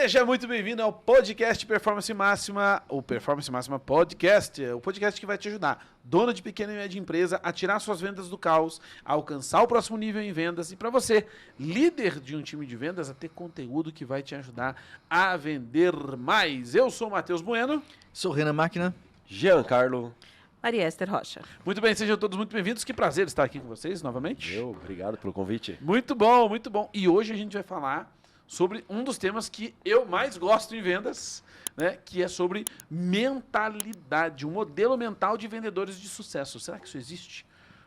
Seja muito bem-vindo ao podcast Performance Máxima, o Performance Máxima Podcast, o podcast que vai te ajudar, dono de pequena e média empresa, a tirar suas vendas do caos, a alcançar o próximo nível em vendas e para você, líder de um time de vendas, a ter conteúdo que vai te ajudar a vender mais. Eu sou o Matheus Bueno. Sou Renan Máquina. Giancarlo. Maria Esther Rocha. Muito bem, sejam todos muito bem-vindos. Que prazer estar aqui com vocês novamente. Obrigado pelo convite. Muito bom, muito bom. E hoje a gente vai falar sobre um dos temas que eu mais gosto em vendas, né? Que é sobre mentalidade, um modelo mental de vendedores de sucesso. Será que isso existe?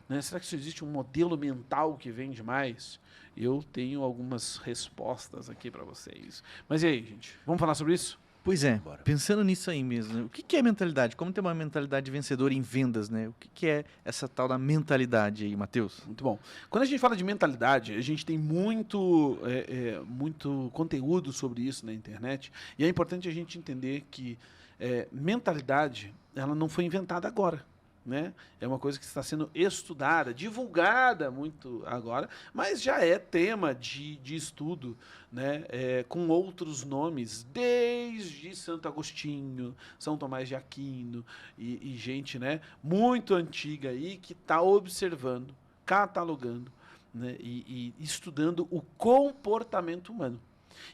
Né? Será que isso existe um modelo mental que vende mais? Eu tenho algumas respostas aqui para vocês. Mas e aí, gente? Vamos falar sobre isso? Pois é, Bora. pensando nisso aí mesmo, né? O que é mentalidade? Como ter uma mentalidade vencedora em vendas, né? O que é essa tal da mentalidade aí, Matheus? Muito bom. Quando a gente fala de mentalidade, a gente tem muito conteúdo sobre isso na internet e é importante a gente entender que mentalidade ela não foi inventada agora. Né? É uma coisa que está sendo estudada, divulgada muito agora, mas já é tema de estudo, né? Com outros nomes, desde Santo Agostinho, São Tomás de Aquino e gente, né, muito antiga aí que está observando, catalogando, né, e estudando o comportamento humano.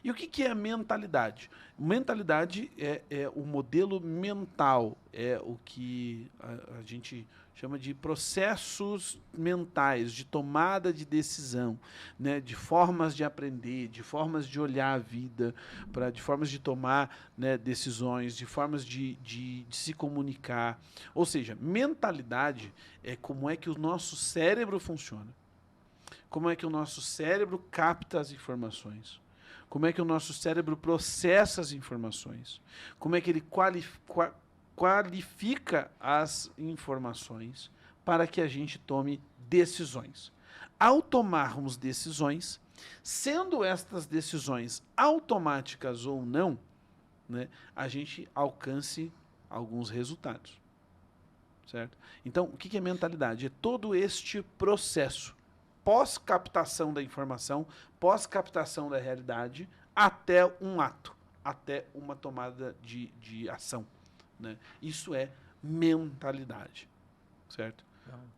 E o que é a mentalidade? Mentalidade é o modelo mental, é o que a gente chama de processos mentais, de tomada de decisão, né, de formas de aprender, de formas de olhar a vida, de formas de tomar, né, decisões, de formas de se comunicar. Ou seja, mentalidade é como é que o nosso cérebro funciona, como é que o nosso cérebro capta as informações. Como é que o nosso cérebro processa as informações? Como é que ele qualifica as informações para que a gente tome decisões? Ao tomarmos decisões, sendo estas decisões automáticas ou não, né, a gente alcance alguns resultados. Certo? Então, o que é mentalidade? É todo este processo pós-captação da informação, pós-captação da realidade, até um ato, até uma tomada de ação. Né? Isso é mentalidade. Certo?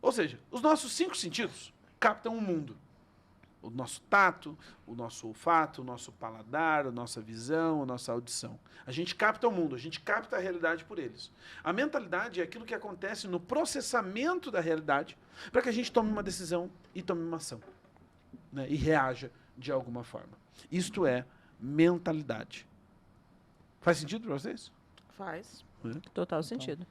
Ou seja, os nossos 5 sentidos captam o mundo. O nosso tato, o nosso olfato, o nosso paladar, a nossa visão, a nossa audição. A gente capta o mundo, a gente capta a realidade por eles. A mentalidade é aquilo que acontece no processamento da realidade para que a gente tome uma decisão e tome uma ação. Né? E reaja de alguma forma. Isto é mentalidade. Faz sentido para vocês? Faz. Total sentido.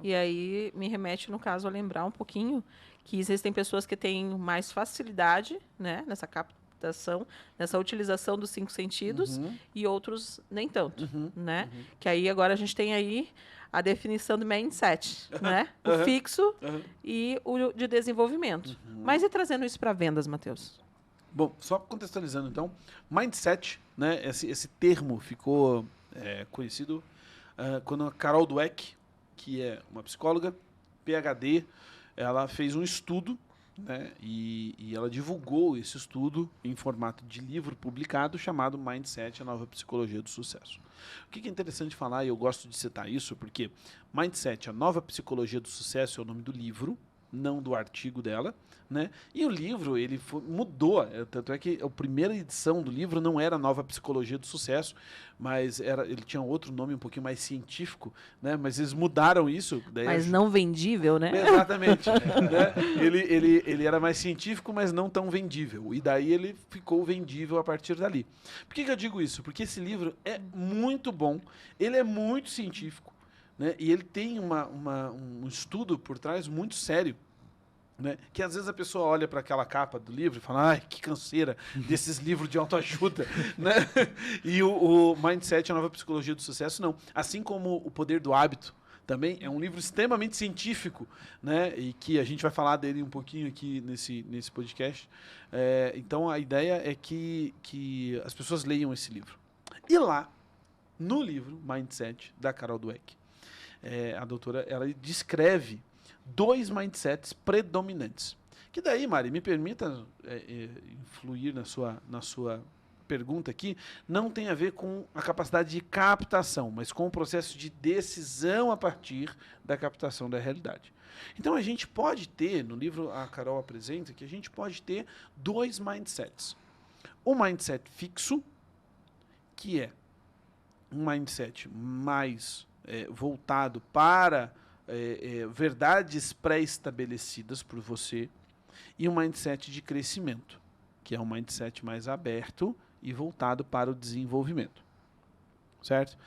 E aí me remete, no caso, a lembrar um pouquinho que existem pessoas que têm mais facilidade, né, nessa captação, nessa utilização dos 5 sentidos, e outros nem tanto, né? Que aí agora a gente tem aí a definição do mindset, né? O fixo e o de desenvolvimento. Mas e trazendo isso para vendas, Matheus? Bom, só contextualizando então, mindset, né, esse termo ficou conhecido quando a Carol Dweck, que é uma psicóloga, PhD, ela fez um estudo, né, e ela divulgou esse estudo em formato de livro publicado chamado Mindset, a Nova Psicologia do Sucesso. O que é interessante falar, e eu gosto de citar isso, porque Mindset, a Nova Psicologia do Sucesso é o nome do livro, não do artigo dela, né? E o livro, ele mudou, tanto é que a primeira edição do livro não era Nova Psicologia do Sucesso, mas ele tinha outro nome um pouquinho mais científico, né? Mas eles mudaram isso. Daí mas não vendível, né? Exatamente. Né? Ele era mais científico, mas não tão vendível. E daí ele ficou vendível a partir dali. Por que eu digo isso? Porque esse livro é muito bom, ele é muito científico, né? E ele tem um estudo por trás muito sério. Né? Que às vezes a pessoa olha para aquela capa do livro e fala, ai, que canseira desses livros de autoajuda. Né? E o Mindset, a Nova Psicologia do Sucesso, não. Assim como O Poder do Hábito, também é um livro extremamente científico, né? E que a gente vai falar dele um pouquinho aqui nesse podcast. Então a ideia é que as pessoas leiam esse livro. E lá, no livro Mindset, da Carol Dweck, a doutora, ela descreve 2 mindsets predominantes. Que daí, Mari, me permita influir na sua pergunta aqui não tem a ver com a capacidade de captação, mas com o processo de decisão a partir da captação da realidade. Então a gente pode ter, no livro a Carol apresenta, que a gente pode ter 2 mindsets. O mindset fixo, que é um mindset mais voltado para verdades pré-estabelecidas por você, e um mindset de crescimento, que é um mindset mais aberto e voltado para o desenvolvimento. Certo?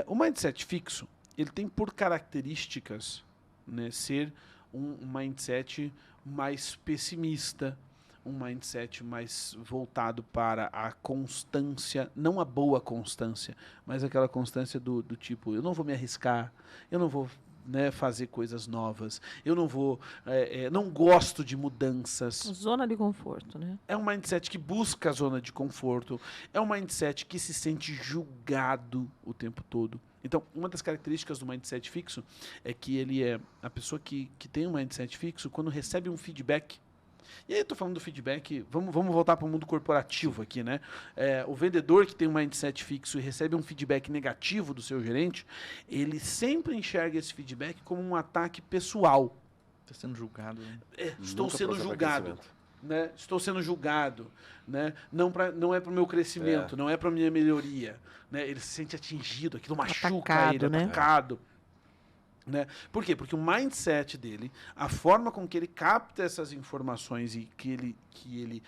O mindset fixo, ele tem por características, né, ser um mindset mais pessimista, um mindset mais voltado para a constância, não a boa constância, mas aquela constância do tipo, eu não vou me arriscar, eu não vou, né, fazer coisas novas, eu não vou, não gosto de mudanças. Zona de conforto, né? É um mindset que busca a zona de conforto, é um mindset que se sente julgado o tempo todo. Então, uma das características do mindset fixo é que ele é a pessoa que tem um mindset fixo, quando recebe um feedback. E aí eu estou falando do feedback, vamos voltar para o mundo corporativo aqui, né? O vendedor que tem um mindset fixo e recebe um feedback negativo do seu gerente, ele sempre enxerga esse feedback como um ataque pessoal. Está sendo julgado. Né? Estou Nunca sendo processa julgado. crescimento. Né? Estou sendo julgado. Né? Não é para o meu crescimento, não é para a minha melhoria. Né? Ele se sente atingido, aquilo machuca Atacado, ele, né? atacado. Né? Por quê? Porque o mindset dele, a forma com que ele capta essas informações e que ele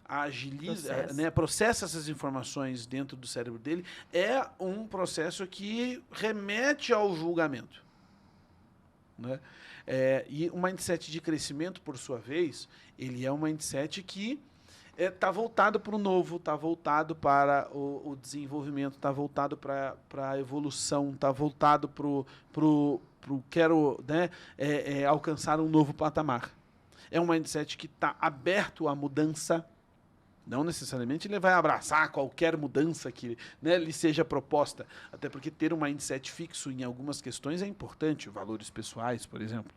agiliza, processa essas informações dentro do cérebro dele, é um processo que remete ao julgamento. Né? E o mindset de crescimento, por sua vez, ele é um mindset que está voltado para o novo, está voltado para o desenvolvimento, está voltado para a evolução, está voltado para o quero, né, alcançar um novo patamar. É um mindset que está aberto à mudança. Não necessariamente ele vai abraçar qualquer mudança que, né, lhe seja proposta. Até porque ter um mindset fixo em algumas questões é importante, valores pessoais, por exemplo.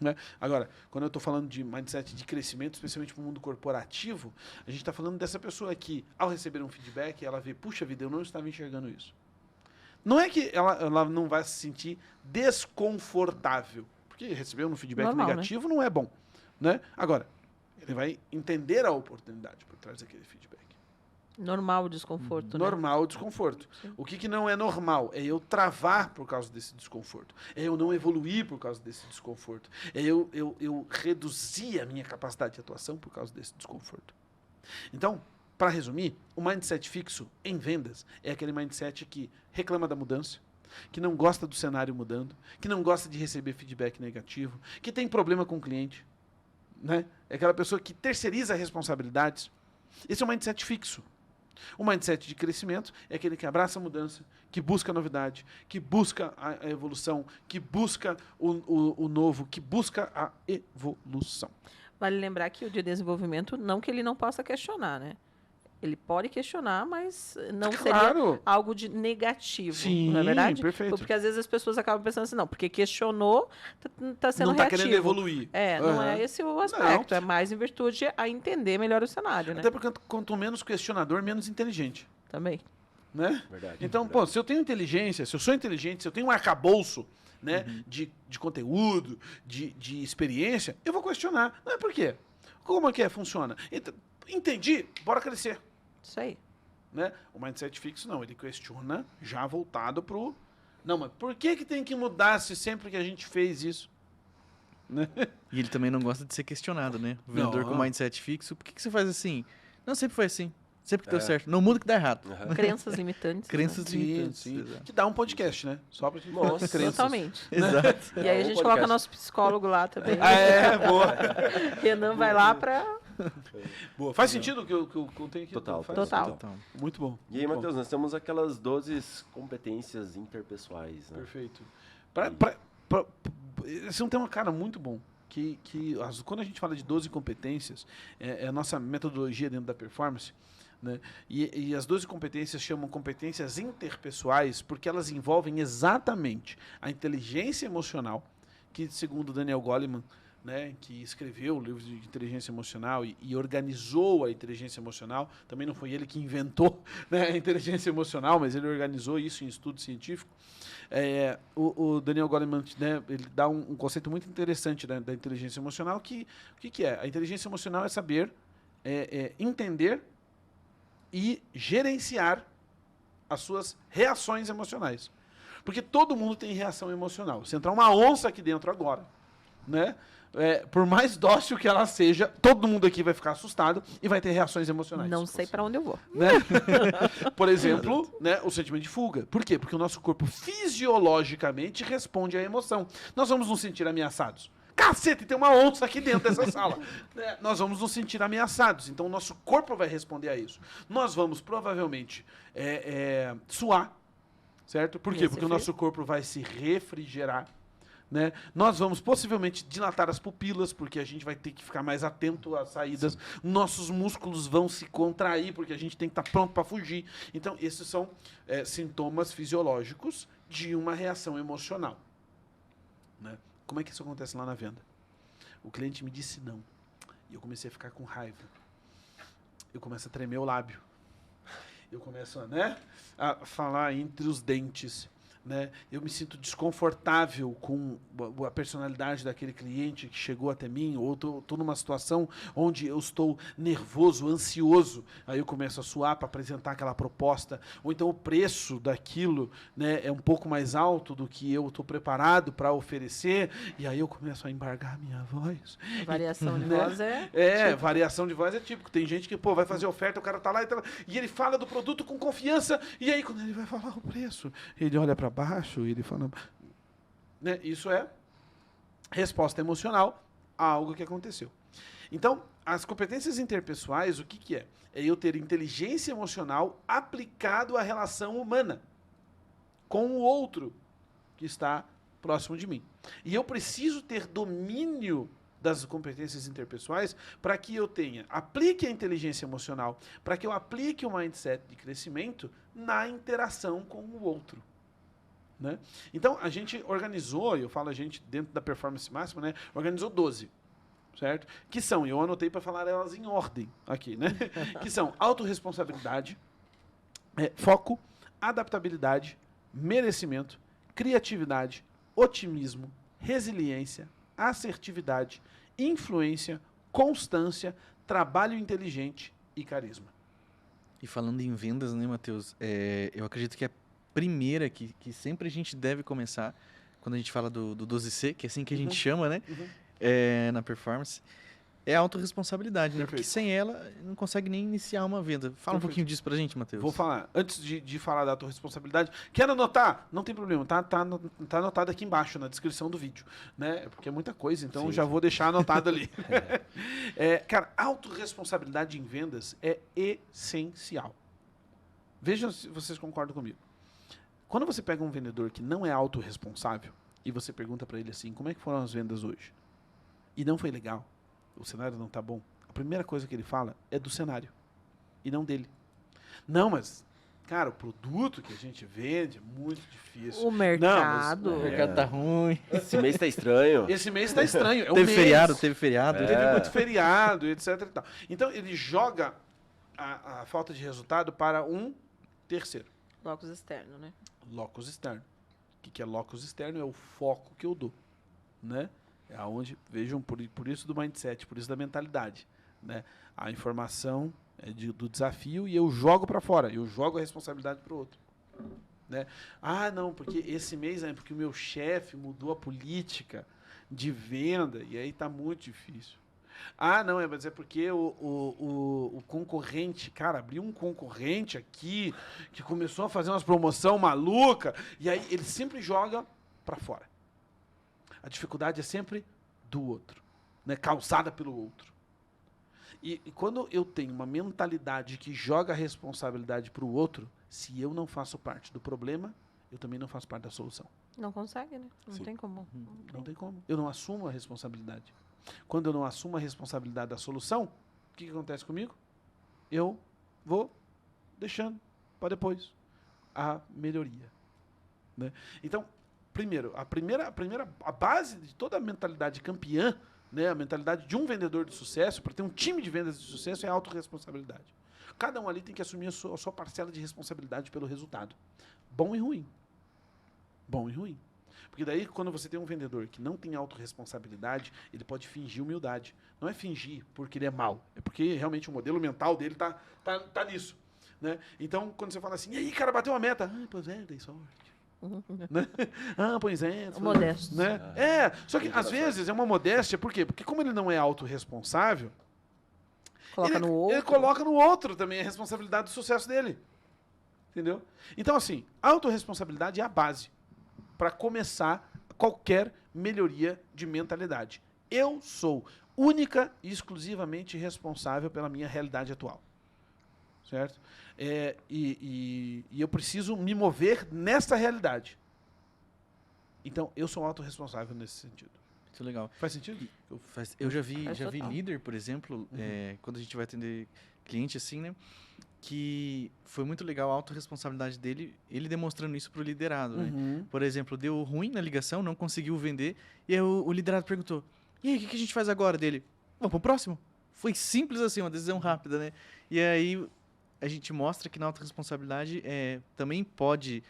Né? Agora, quando eu estou falando de mindset de crescimento, especialmente para o mundo corporativo, a gente está falando dessa pessoa que, ao receber um feedback, ela vê, puxa vida, eu não estava enxergando isso. Não é que ela não vai se sentir desconfortável, porque receber um feedback Normal, negativo não é bom. Né? Agora, ele vai entender a oportunidade por trás daquele feedback. Normal o desconforto, né? Normal o desconforto. Sim. O que não é normal é eu travar por causa desse desconforto. É eu não evoluir por causa desse desconforto. É eu reduzir a minha capacidade de atuação por causa desse desconforto. Então, para resumir, o mindset fixo em vendas é aquele mindset que reclama da mudança, que não gosta do cenário mudando, que não gosta de receber feedback negativo, que tem problema com o cliente. Né? É aquela pessoa que terceiriza responsabilidades. Esse é um mindset fixo. O mindset de crescimento é aquele que abraça a mudança, que busca a novidade, que busca a evolução, que busca o novo, que busca a evolução. Vale lembrar que o de desenvolvimento, não que ele não possa questionar, né? Ele pode questionar, mas não seria algo de negativo, Sim, não é verdade? Perfeito. Porque às vezes as pessoas acabam pensando assim, não, porque questionou, está sendo não está reativo. querendo evoluir. Não é esse o aspecto, é mais em virtude a entender melhor o cenário, né? Até porque quanto menos questionador, menos inteligente. Também. Né? Verdade. Então, verdade. pô, se eu tenho inteligência, se eu sou inteligente, se eu tenho um arcabouço, né, de conteúdo, de experiência, eu vou questionar. Não é por quê? Como é que funciona? Entendi, bora crescer. Isso aí. Né? O mindset fixo não, ele questiona já voltado pro... Não, mas por que tem que mudar se sempre que a gente fez isso? Né? E ele também não gosta de ser questionado, né? O vendedor Não. com mindset fixo, por que você faz assim? Não, sempre foi assim. Sempre que deu certo. Não muda que dá errado. Crenças limitantes. Crenças Sim, limitantes. sim. Exato. Que dá um podcast, né? Só pra gente falar de Nossa. crenças. Totalmente. Exato. E aí a gente podcast. coloca nosso psicólogo lá também. Boa. Renan vai lá para... Boa. Faz sentido o que eu contei aqui? Total. Faz? Total. Então, Muito bom. E aí, muito bom. Matheus, nós temos aquelas 12 competências interpessoais, né? Perfeito. Esse é um tema, cara, muito bom. Quando a gente fala de 12 competências, é a nossa metodologia dentro da performance, né? E as 12 competências chamam competências interpessoais porque elas envolvem exatamente a inteligência emocional, que, segundo Daniel Goleman, né, que escreveu o livro de inteligência emocional e organizou a inteligência emocional. Também não foi ele que inventou, né, a inteligência emocional, mas ele organizou isso em estudo científico. O Daniel Goleman, né, ele dá um conceito muito interessante da inteligência emocional, que o que é? A inteligência emocional é saber entender e gerenciar as suas reações emocionais. Porque todo mundo tem reação emocional. Se entrar uma onça aqui dentro agora, né, por mais dócil que ela seja, todo mundo aqui vai ficar assustado e vai ter reações emocionais. Não sei para onde eu vou. Né? Por exemplo, né, o sentimento de fuga. Por quê? Porque o nosso corpo fisiologicamente responde à emoção. Nós vamos nos sentir ameaçados. Cacete, tem uma onça aqui dentro dessa sala. Né? Nós vamos nos sentir ameaçados. Então, o nosso corpo vai responder a isso. Nós vamos, provavelmente, suar. Certo? Por quê? Porque o nosso corpo vai se refrigerar. Né? Nós vamos possivelmente dilatar as pupilas, porque a gente vai ter que ficar mais atento às saídas. Sim. Nossos músculos vão se contrair, porque a gente tem que estar pronto para fugir. Então, esses são sintomas fisiológicos de uma reação emocional. Né? Como é que isso acontece lá na venda? O cliente me disse não. E eu comecei a ficar com raiva. Eu começo a tremer o lábio. Eu começo a falar entre os dentes. Né? Eu me sinto desconfortável com a personalidade daquele cliente que chegou até mim, ou estou numa situação onde eu estou nervoso, ansioso, aí eu começo a suar para apresentar aquela proposta, ou então o preço daquilo, né, é um pouco mais alto do que eu estou preparado para oferecer, e aí eu começo a embargar a minha voz. A variação de voz variação de voz é típico. Tem gente que vai fazer oferta, o cara tá lá e ele fala do produto com confiança, e aí quando ele vai falar o preço, ele olha para baixo, ele fala... Né? Isso é resposta emocional a algo que aconteceu. Então, as competências interpessoais, o que é? É eu ter inteligência emocional aplicado à relação humana com o outro que está próximo de mim. E eu preciso ter domínio das competências interpessoais para que eu aplique a inteligência emocional, para que eu aplique o mindset de crescimento na interação com o outro. Né? Então, a gente organizou, eu falo a gente dentro da performance máxima, né? Organizou 12, certo? Que são, eu anotei para falar elas em ordem aqui, né? Que são autorresponsabilidade, foco, adaptabilidade, merecimento, criatividade, otimismo, resiliência, assertividade, influência, constância, trabalho inteligente e carisma. E falando em vendas, né, Matheus? Eu acredito que a primeira que sempre a gente deve começar, quando a gente fala do 12C, que é assim que a gente chama, né? Na performance, é a autorresponsabilidade, né? Porque sem ela, não consegue nem iniciar uma venda. Fala um pouquinho disso pra gente, Matheus. Vou falar. Antes de falar da autorresponsabilidade, quer anotar? Não tem problema, tá anotado aqui embaixo, na descrição do vídeo. Né? Porque é muita coisa, então já vou deixar anotado ali. Cara, autorresponsabilidade em vendas é essencial. Vejam se vocês concordam comigo. Quando você pega um vendedor que não é autorresponsável e você pergunta para ele assim, como é que foram as vendas hoje? E não foi legal, o cenário não tá bom. A primeira coisa que ele fala é do cenário e não dele. Não, mas, cara, o produto que a gente vende é muito difícil. O mercado. O mercado tá ruim. Esse mês tá estranho. Esse mês tá estranho. Teve feriado. Teve muito feriado, etc. E tal. Então, ele joga a falta de resultado para um terceiro. Locus externo, né? Locus externo. O que é locus externo? É o foco que eu dou, né? É aonde, vejam, por isso do mindset, por isso da mentalidade, né? A informação é do desafio e eu jogo para fora, eu jogo a responsabilidade para o outro, né? Ah, não, porque esse mês porque o meu chefe mudou a política de venda e aí tá muito difícil. Ah, não, mas é porque o concorrente, cara, abriu um concorrente aqui que começou a fazer umas promoção maluca e aí ele sempre joga para fora. A dificuldade é sempre do outro, né? Causada pelo outro. E quando eu tenho uma mentalidade que joga a responsabilidade para o outro, se eu não faço parte do problema, eu também não faço parte da solução. Não consegue, né? Não tem como. Não tem como. Eu não assumo a responsabilidade. Quando eu não assumo a responsabilidade da solução, o que acontece comigo? Eu vou deixando para depois a melhoria. Né? Então, primeiro, a base de toda a mentalidade campeã, né, a mentalidade de um vendedor de sucesso, para ter um time de vendas de sucesso, é a autorresponsabilidade. Cada um ali tem que assumir a sua parcela de responsabilidade pelo resultado. Bom e ruim. Bom e ruim. Porque daí, quando você tem um vendedor que não tem autorresponsabilidade, ele pode fingir humildade. Não é fingir porque ele é mau, é porque realmente o modelo mental dele tá nisso. Né? Então, quando você fala assim, e aí, cara, bateu a meta. Ah, pois é, dei sorte. Né? Ah, pois é. Modesto. Né? Só que às vezes é uma modéstia, por quê? Porque como ele não é autorresponsável, ele coloca no outro também a responsabilidade do sucesso dele. Entendeu? Então, assim, a autorresponsabilidade é a base para começar qualquer melhoria de mentalidade. Eu sou única e exclusivamente responsável pela minha realidade atual. Certo? E eu preciso me mover nessa realidade. Então, eu sou autorresponsável nesse sentido. Isso é legal. Faz sentido? Eu já vi total. líder, por exemplo, quando a gente vai atender cliente assim, né? Que foi muito legal a autorresponsabilidade dele, ele demonstrando isso pro liderado, né? Por exemplo, deu ruim na ligação, não conseguiu vender, e aí o liderado perguntou, e aí, o que a gente faz agora dele? Vamos pro próximo? Foi simples assim, uma decisão rápida, né? E aí a gente mostra que na autorresponsabilidade também pode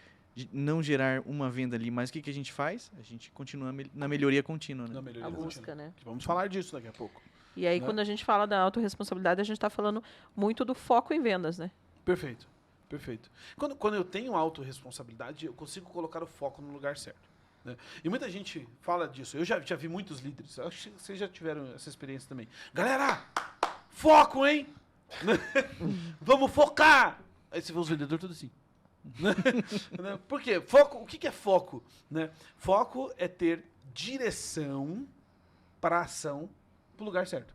não gerar uma venda ali, mas o que a gente faz? A gente continua na melhoria contínua, né? A busca, né? Vamos falar disso daqui a pouco. E aí, Né? quando a gente fala da autorresponsabilidade, a gente está falando muito do foco em vendas, né? Perfeito. Perfeito. Quando eu tenho autorresponsabilidade, eu consigo colocar o foco no lugar certo. Né? E muita gente fala disso. Eu já vi muitos líderes. Acho que vocês já tiveram essa experiência também. Galera, foco, hein? Vamos focar! Aí você vê os vendedores tudo assim. Por quê? Foco, o que é foco? Né? Foco é ter direção para a ação para o lugar certo.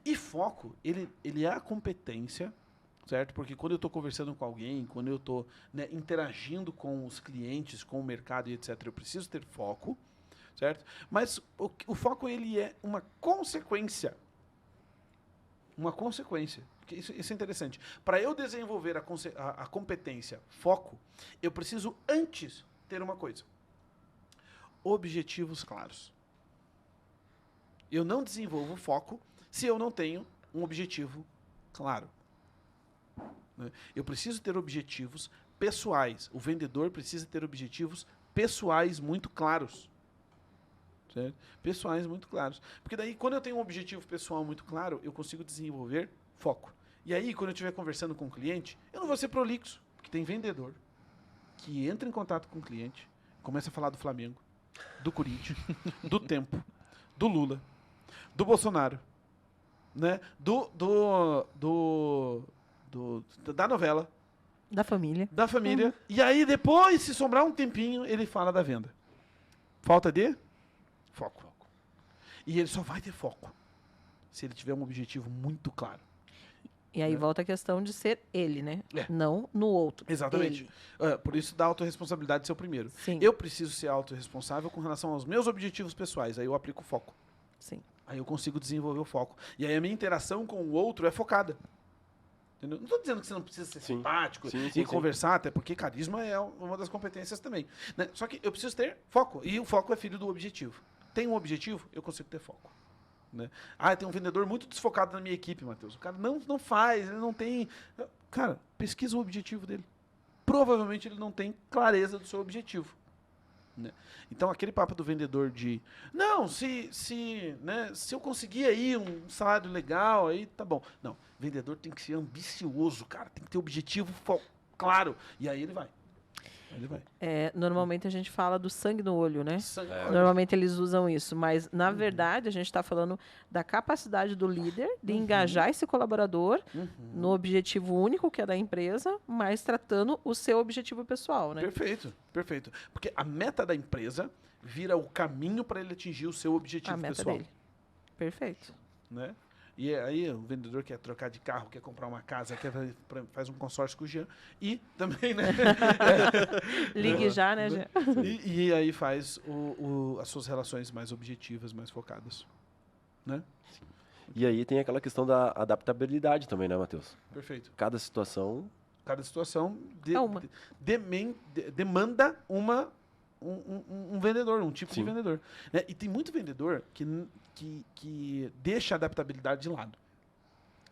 E foco, ele é a competência, certo? Porque quando eu estou conversando com alguém, quando eu estou, né, interagindo com os clientes, com o mercado e etc., eu preciso ter foco, certo? Mas o foco, ele é uma consequência. Uma consequência. Isso é interessante. Para eu desenvolver a competência foco, eu preciso antes ter uma coisa. Objetivos claros. Eu não desenvolvo foco se eu não tenho um objetivo claro. Né? Eu preciso ter objetivos pessoais. O vendedor precisa ter objetivos pessoais muito claros. Certo? Pessoais muito claros. Porque daí, quando eu tenho um objetivo pessoal muito claro, eu consigo desenvolver foco. E aí, quando eu estiver conversando com o cliente, eu não vou ser prolixo. Porque tem vendedor que entra em contato com o cliente, começa a falar do Flamengo, do Corinthians, do tempo, do Lula, do Bolsonaro, né? Da novela. Da família. Da família. E aí, depois, se sobrar um tempinho, ele fala da venda. Falta de foco. E ele só vai ter foco se ele tiver um objetivo muito claro. E aí volta a questão de ser ele, né? É. Não no outro. Exatamente. Ele. Por isso, da autorresponsabilidade ser o primeiro. Sim. Eu preciso ser autorresponsável com relação aos meus objetivos pessoais. Aí eu aplico foco. Sim. Aí eu consigo desenvolver o foco. E aí a minha interação com o outro é focada. Entendeu? Não estou dizendo que você não precisa ser simpático e conversar, até porque carisma é uma das competências também. Né? Só que eu preciso ter foco. E o foco é filho do objetivo. Tem um objetivo, eu consigo ter foco. Né? Tem um vendedor muito desfocado na minha equipe, Matheus. O cara não faz, ele não tem... Cara, pesquisa o objetivo dele. Provavelmente ele não tem clareza do seu objetivo. Né? Então, aquele papo do vendedor de... Não, se eu conseguir aí um salário legal, aí tá bom. Não, vendedor tem que ser ambicioso, cara. Tem que ter objetivo claro. E aí ele vai. Normalmente a gente fala do sangue no olho, né? É. Normalmente eles usam isso, mas na verdade a gente está falando da capacidade do líder de engajar esse colaborador no objetivo único que é da empresa, mas tratando o seu objetivo pessoal, né? Perfeito, perfeito. Porque a meta da empresa vira o caminho para ele atingir o seu objetivo A meta pessoal. dele. Perfeito. Né? E aí o vendedor quer trocar de carro, quer comprar uma casa, faz um consórcio com o Jean e também, né? Ligue já, né, Jean? E aí faz as suas relações mais objetivas, mais focadas. Né? E aí tem aquela questão da adaptabilidade também, né, Matheus? Perfeito. Cada situação... Cada situação É uma. demanda um vendedor, um tipo Sim. de vendedor. Né? E tem muito vendedor que deixa a adaptabilidade de lado.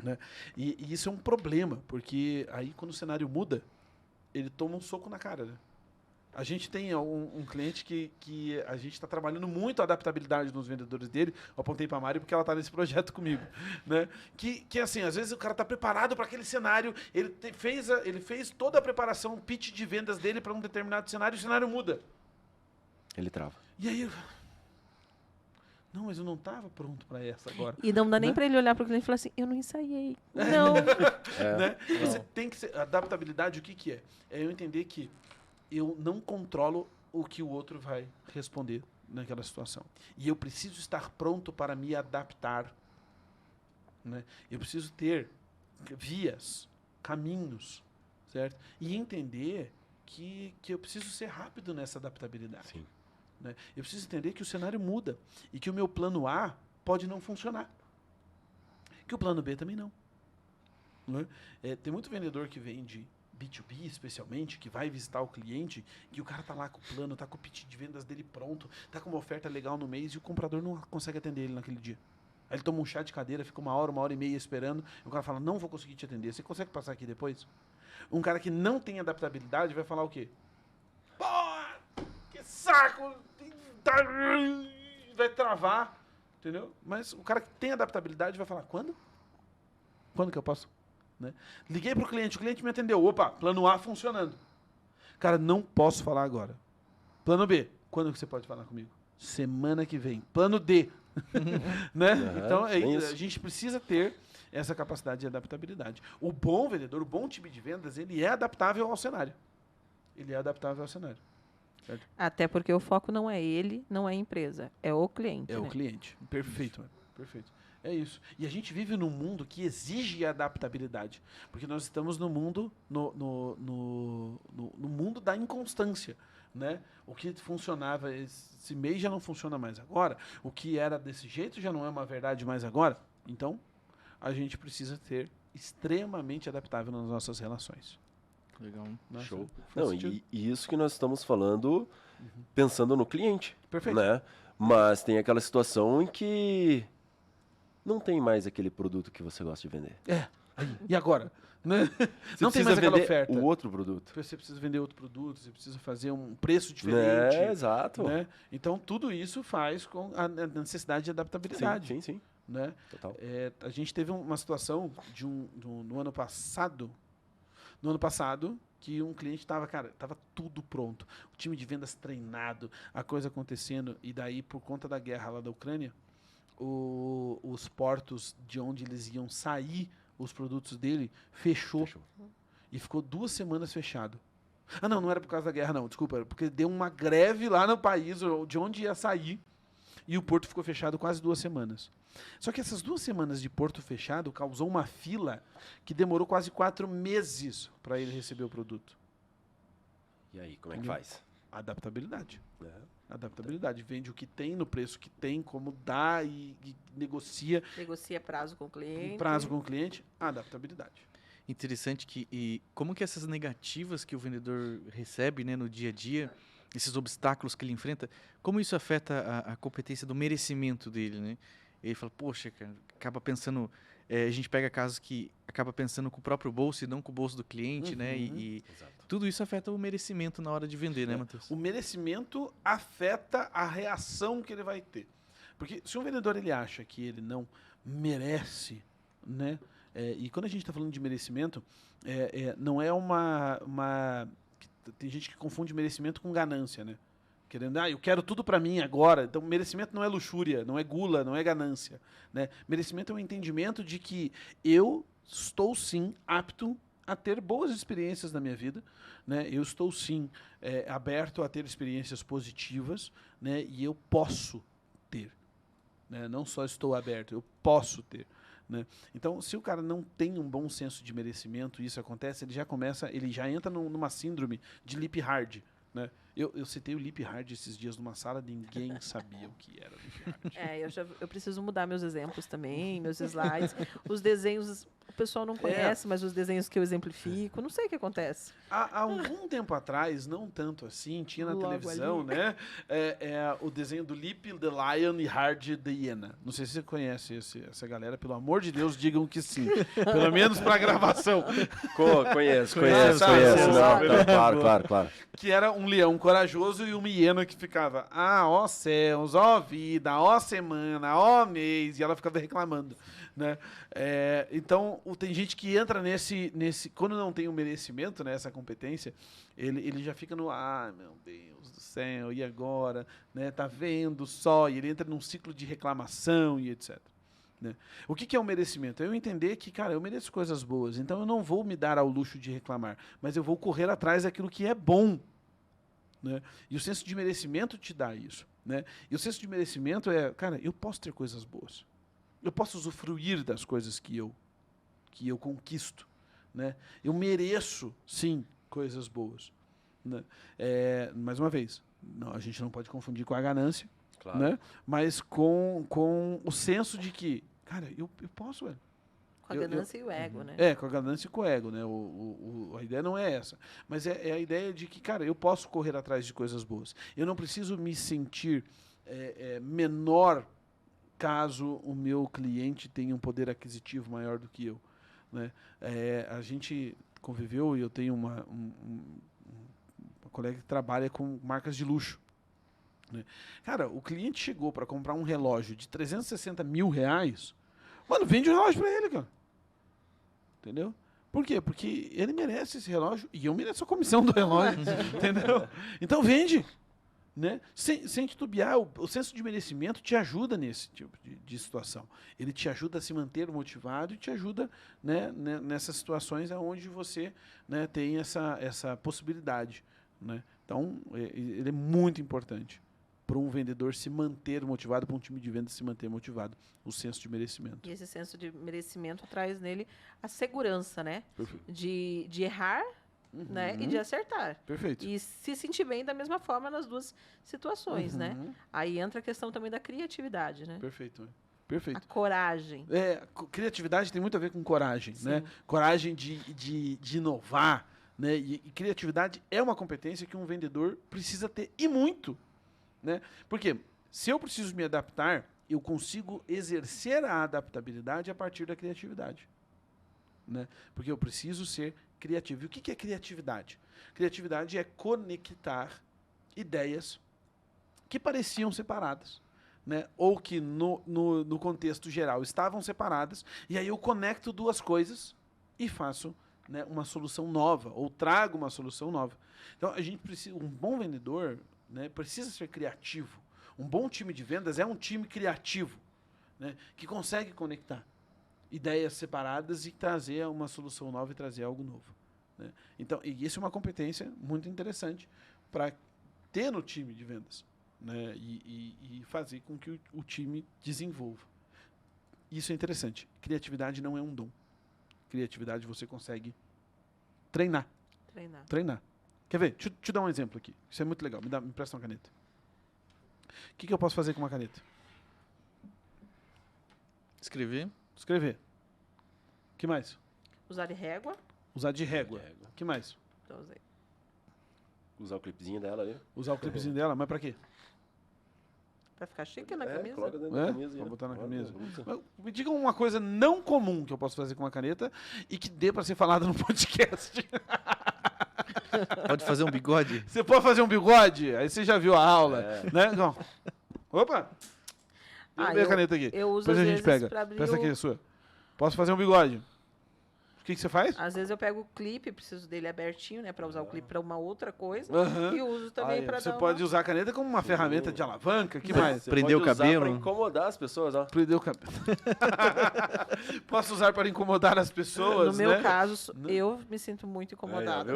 Né? E isso é um problema, porque aí quando o cenário muda, ele toma um soco na cara. Né? A gente tem um cliente que a gente está trabalhando muito a adaptabilidade nos vendedores dele. Eu apontei para a Mari porque ela está nesse projeto comigo. Né? Que assim, às vezes o cara está preparado para aquele cenário, ele fez toda a preparação, o pitch de vendas dele para um determinado cenário, e o cenário muda. Ele trava. E aí... Não, mas eu não estava pronto para essa agora. E não dá nem Né? para ele olhar para o cliente e falar assim, eu não ensaiei. Não. Né? Você tem que ser... Adaptabilidade, o que é? É eu entender que eu não controlo o que o outro vai responder naquela situação. E eu preciso estar pronto para me adaptar. Né? Eu preciso ter vias, caminhos, certo? E entender que eu preciso ser rápido nessa adaptabilidade. Sim. Né? Eu preciso entender que o cenário muda e que o meu plano A pode não funcionar. Que o plano B também não. Né? Tem muito vendedor que vende B2B, especialmente, que vai visitar o cliente e o cara tá lá com o plano, tá com o pitch de vendas dele pronto, tá com uma oferta legal no mês e o comprador não consegue atender ele naquele dia. Aí ele toma um chá de cadeira, fica uma hora e meia esperando, e o cara fala, não vou conseguir te atender, você consegue passar aqui depois? Um cara que não tem adaptabilidade vai falar o quê? Pô, que saco! Vai travar, entendeu? Mas o cara que tem adaptabilidade vai falar, quando? Quando que eu posso? Né? Liguei pro cliente, o cliente me atendeu. Opa, plano A funcionando. Cara, não posso falar agora. Plano B, quando que você pode falar comigo? Semana que vem. Plano D. Né? Então, a gente precisa ter essa capacidade de adaptabilidade. O bom vendedor, o bom time de vendas, ele é adaptável ao cenário. Ele é adaptável ao cenário. Certo? Até porque o foco não é ele, não é a empresa, é o cliente. É né? o cliente. Perfeito, mano. Perfeito. É isso. E a gente vive num mundo que exige adaptabilidade. Porque nós estamos no mundo, no mundo da inconstância. Né? O que funcionava esse mês já não funciona mais agora. O que era desse jeito já não é uma verdade mais agora. Então, a gente precisa ser extremamente adaptável nas nossas relações. Legal. Nossa, Show. faz Não, sentido? e isso que nós estamos falando pensando no cliente. Perfeito. Né? Mas tem aquela situação em que não tem mais aquele produto que você gosta de vender. Aí, e agora? Né? Você Não tem precisa mais aquela vender oferta. o outro produto. Você precisa vender outro produto, você precisa fazer um preço diferente. Exato. Né? Então, tudo isso faz com a necessidade de adaptabilidade. Sim, sim, sim. Né? Total. A gente teve uma situação no ano passado. No ano passado, que um cliente estava, tava tudo pronto. O time de vendas treinado, a coisa acontecendo. E daí, por conta da guerra lá da Ucrânia, os portos de onde eles iam sair os produtos dele fechou. E ficou 2 semanas fechado. Ah, não era por causa da guerra, não. Desculpa, era porque deu uma greve lá no país de onde ia sair. E o porto ficou fechado quase 2 semanas. Só que essas 2 semanas de porto fechado causou uma fila que demorou quase 4 meses para ele receber o produto. E aí, como é que faz? Adaptabilidade. Né? Adaptabilidade. Vende o que tem, no preço que tem, como dá e negocia Negocia prazo com o cliente. em prazo com o cliente. Adaptabilidade. Interessante e como que essas negativas que o vendedor recebe, né, no dia a dia, esses obstáculos que ele enfrenta, como isso afeta a competência do merecimento dele, né? Ele fala, poxa, cara, acaba pensando, a gente pega casos que acaba pensando com o próprio bolso e não com o bolso do cliente, né? E Exato. tudo isso afeta o merecimento na hora de vender, né, Matheus? O merecimento afeta a reação que ele vai ter. Porque se um vendedor ele acha que ele não merece, né? E quando a gente está falando de merecimento, não é tem gente que confunde merecimento com ganância, né? Querendo, eu quero tudo para mim agora. Então, merecimento não é luxúria, não é gula, não é ganância. Né? Merecimento é um entendimento de que eu estou, sim, apto a ter boas experiências na minha vida. Né? Eu estou, sim, aberto a ter experiências positivas, né? E eu posso ter. Né? Não só estou aberto, eu posso ter. Né? Então, se o cara não tem um bom senso de merecimento e isso acontece, ele já entra numa síndrome de lip hard. Né? Eu citei o Lip Hard esses dias numa sala, ninguém sabia o que era Lip Hard. Eu preciso mudar meus exemplos também, meus slides. Os desenhos, o pessoal não conhece, mas os desenhos que eu exemplifico, não sei o que acontece. Há algum tempo atrás, não tanto assim, tinha na Logo televisão, ali. né? O desenho do Lip the Lion e Hard the Hyena. Não sei se você conhece essa galera, pelo amor de Deus, digam que sim. Pelo menos pra gravação. Conheço. sabe, Não, né? claro. Que era um leão corajoso e uma hiena que ficava, ó céus, ó vida, ó semana, ó mês, e ela ficava reclamando, né? Então, tem gente que entra nesse quando não tem o merecimento, né, essa competência, ele já fica no, meu Deus do céu, e agora? Né? Tá vendo só? E ele entra num ciclo de reclamação e etc. Né? O que é o merecimento? É eu entender que, cara, eu mereço coisas boas, então eu não vou me dar ao luxo de reclamar, mas eu vou correr atrás daquilo que é bom. Né? E o senso de merecimento te dá isso. Né? E o senso de merecimento cara, eu posso ter coisas boas. Eu posso usufruir das coisas que eu conquisto. Né? Eu mereço, sim, coisas boas. Né? Mais uma vez, a gente não pode confundir com a ganância, Claro. né? Mas com o senso de que, cara, eu posso, velho. Com a ganância e o ego, né? Com a ganância e com o ego, né? A ideia não é essa. Mas é a ideia de que, cara, eu posso correr atrás de coisas boas. Eu não preciso me sentir menor caso o meu cliente tenha um poder aquisitivo maior do que eu. Né? A gente conviveu e eu tenho uma colega que trabalha com marcas de luxo. Né? Cara, o cliente chegou para comprar um relógio de 360 mil reais. Mano, vende o relógio para ele, cara. Entendeu? Por quê? Porque ele merece esse relógio e eu mereço a comissão do relógio. Entendeu? Então vende. Né? Sem titubear, o senso de merecimento te ajuda nesse tipo de situação. Ele te ajuda a se manter motivado e te ajuda, né, nessas situações onde você, né, tem essa possibilidade. Né? Então, ele é muito importante para um vendedor se manter motivado, para um time de vendas se manter motivado, o senso de merecimento. E esse senso de merecimento traz nele a segurança, né? Perfeito. De errar, né? E de acertar. Perfeito. E se sentir bem da mesma forma nas duas situações, né? Aí entra a questão também da criatividade, né? Perfeito. Perfeito. A coragem. Criatividade tem muito a ver com coragem, Sim. né? Coragem de inovar, né? E criatividade é uma competência que um vendedor precisa ter, e muito. Né? Porque se eu preciso me adaptar, eu consigo exercer a adaptabilidade a partir da criatividade. Né? Porque eu preciso ser criativo. E o que é criatividade? Criatividade é conectar ideias que pareciam separadas. Né? Ou que no contexto geral estavam separadas, e aí eu conecto duas coisas e faço, né, uma solução nova, ou trago uma solução nova. Então a gente precisa, um bom vendedor, né, precisa ser criativo. Um bom time de vendas é um time criativo, né, que consegue conectar ideias separadas e trazer uma solução nova e trazer algo novo. Né? Então, e isso é uma competência muito interessante para ter no time de vendas. Né, e fazer com que o time desenvolva. Isso é interessante. Criatividade não é um dom. Criatividade você consegue treinar. Quer ver? Deixa eu dar um exemplo aqui. Isso é muito legal. Me presta uma caneta. O que eu posso fazer com uma caneta? Escrever. Escrever. O que mais? Usar de régua. Usar de régua. O que mais? Então, usei. Usar o clipezinho dela ali. Usar o clipezinho dela, mas pra quê? Pra ficar chique na camisa. Coloca dentro da camisa. Pra botar na camisa. Usa. Mas me diga uma coisa não comum que eu posso fazer com uma caneta e que dê pra ser falada no podcast. Pode fazer um bigode? Você pode fazer um bigode? Aí você já viu a aula, né? Não. Opa! Deixa eu ver a caneta aqui. Eu uso Depois às a gente vezes pega. pra abrir Presta aqui a sua. Posso fazer um bigode? O que você faz? Às vezes eu pego o clipe, preciso dele abertinho, né? Pra usar o clipe pra uma outra coisa. Aham. E uso também Aí, pra você dar pode uma... usar a caneta como uma ferramenta de alavanca. Que mais? Você Prender pode o usar cabelo. pra incomodar as pessoas, ó. Prender o cabelo. Posso usar para incomodar as pessoas, No meu né? caso, eu me sinto muito incomodada.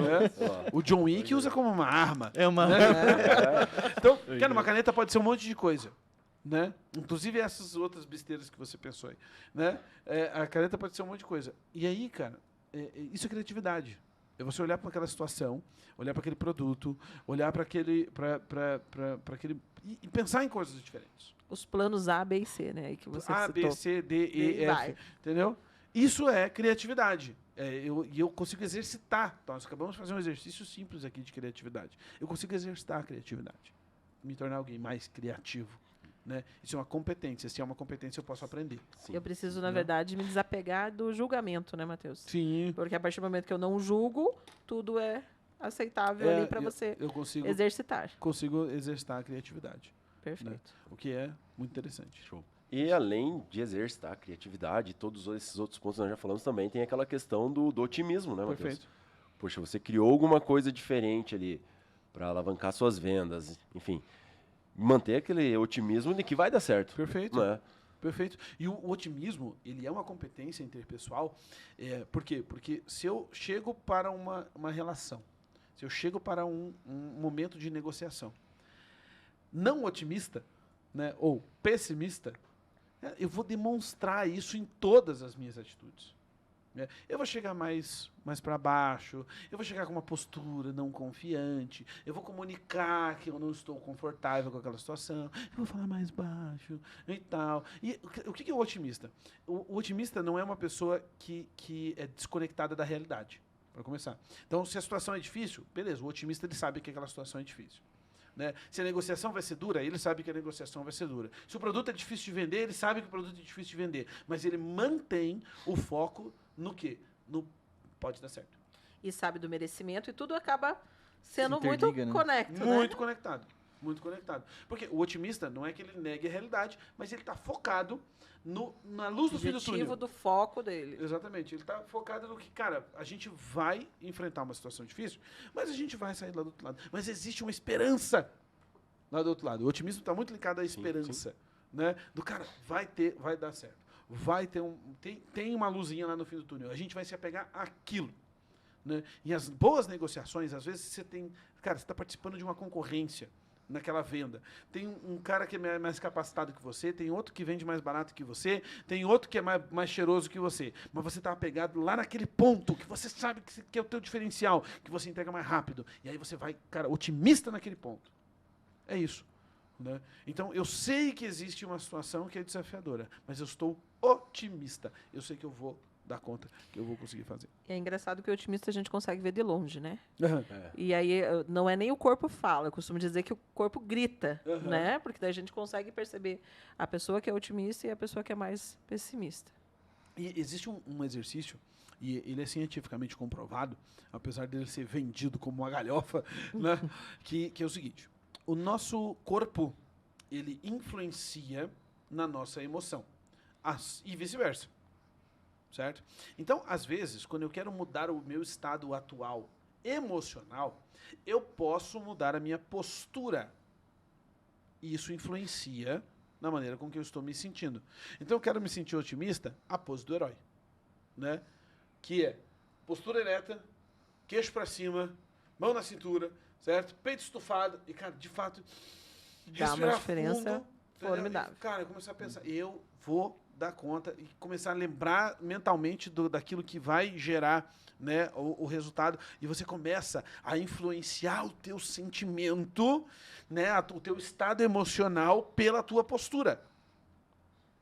O John Wick usa como uma arma. É uma. Então, cara, uma caneta pode ser um monte de coisa. Né? Inclusive essas outras besteiras que você pensou aí. Né? A caneta pode ser um monte de coisa. E aí, cara, isso é criatividade. É você olhar para aquela situação, olhar para aquele produto, olhar para aquele, para aquele e pensar em coisas diferentes. Os planos A, B e C, né? Aí que você A, citou. B, C, D, E, E vai. F. Entendeu? Isso é criatividade. E eu consigo exercitar. Então, nós acabamos de fazer um exercício simples aqui de criatividade. Eu consigo exercitar a criatividade. Me tornar alguém mais criativo. Né? Isso é uma competência. Se é uma competência, eu posso aprender. Sim. Eu preciso, na verdade, me desapegar do julgamento, né, Matheus? Sim. Porque a partir do momento que eu não julgo, tudo é aceitável ali para você Eu consigo exercitar. a criatividade. Perfeito. O que é muito interessante. Show. E além de exercitar a criatividade, todos esses outros pontos que nós já falamos também, tem aquela questão do otimismo, né, Matheus? Perfeito. Poxa, você criou alguma coisa diferente ali para alavancar suas vendas, enfim. Manter aquele otimismo de que vai dar certo. Perfeito. Não é? Perfeito. E o otimismo, ele é uma competência interpessoal. Por quê? Porque se eu chego para uma relação, se eu chego para um momento de negociação, não otimista, né, ou pessimista, eu vou demonstrar isso em todas as minhas atitudes. Eu vou chegar mais para baixo, eu vou chegar com uma postura não confiante, eu vou comunicar que eu não estou confortável com aquela situação, eu vou falar mais baixo e tal. E o que é o otimista? O otimista não é uma pessoa que é desconectada da realidade, para começar. Então, se a situação é difícil, beleza, o otimista ele sabe que aquela situação é difícil. Né? Se a negociação vai ser dura, ele sabe que a negociação vai ser dura. Se o produto é difícil de vender, ele sabe que o produto é difícil de vender. Mas ele mantém o foco no quê? No pode dar certo. E sabe do merecimento e tudo acaba sendo Interliga, muito né? conecto, Muito né? conectado. Muito conectado. Porque o otimista não é que ele negue a realidade, mas ele está focado na luz do fim do túnel. Objetivo do foco dele. Exatamente. Ele está focado no que, cara, a gente vai enfrentar uma situação difícil, mas a gente vai sair lá do outro lado. Mas existe uma esperança lá do outro lado. O otimismo está muito ligado à esperança. Né? Do cara, vai dar certo. Vai ter tem uma luzinha lá no fim do túnel. A gente vai se apegar àquilo. Né? E as boas negociações, às vezes você tem... Cara, você está participando de uma concorrência naquela venda. Tem um cara que é mais capacitado que você, tem outro que vende mais barato que você, tem outro que é mais cheiroso que você. Mas você está apegado lá naquele ponto que você sabe que é o teu diferencial, que você entrega mais rápido. E aí você vai, cara, otimista naquele ponto. É isso. Né? Então, eu sei que existe uma situação que é desafiadora, mas eu estou otimista. Eu sei que eu vou dar conta, que eu vou conseguir fazer. É engraçado que o otimista a gente consegue ver de longe, né? É. E aí não é nem o corpo fala, eu costumo dizer que o corpo grita, né? Porque daí a gente consegue perceber a pessoa que é otimista e a pessoa que é mais pessimista. E existe um exercício, e ele é cientificamente comprovado, apesar dele ser vendido como uma galhofa, né? que é o seguinte: o nosso corpo, ele influencia na nossa emoção. E vice-versa. Certo? Então, às vezes, quando eu quero mudar o meu estado atual emocional, eu posso mudar a minha postura. E isso influencia na maneira com que eu estou me sentindo. Então, eu quero me sentir otimista, a pose do herói. Né? Que é postura ereta, queixo para cima, mão na cintura, certo? Peito estufado. E, cara, de fato, Dá uma diferença formidável. E, cara, eu comecei a pensar, eu vou dar conta e começar a lembrar mentalmente daquilo que vai gerar, né, o resultado, e você começa a influenciar o teu sentimento, né, o teu estado emocional pela tua postura.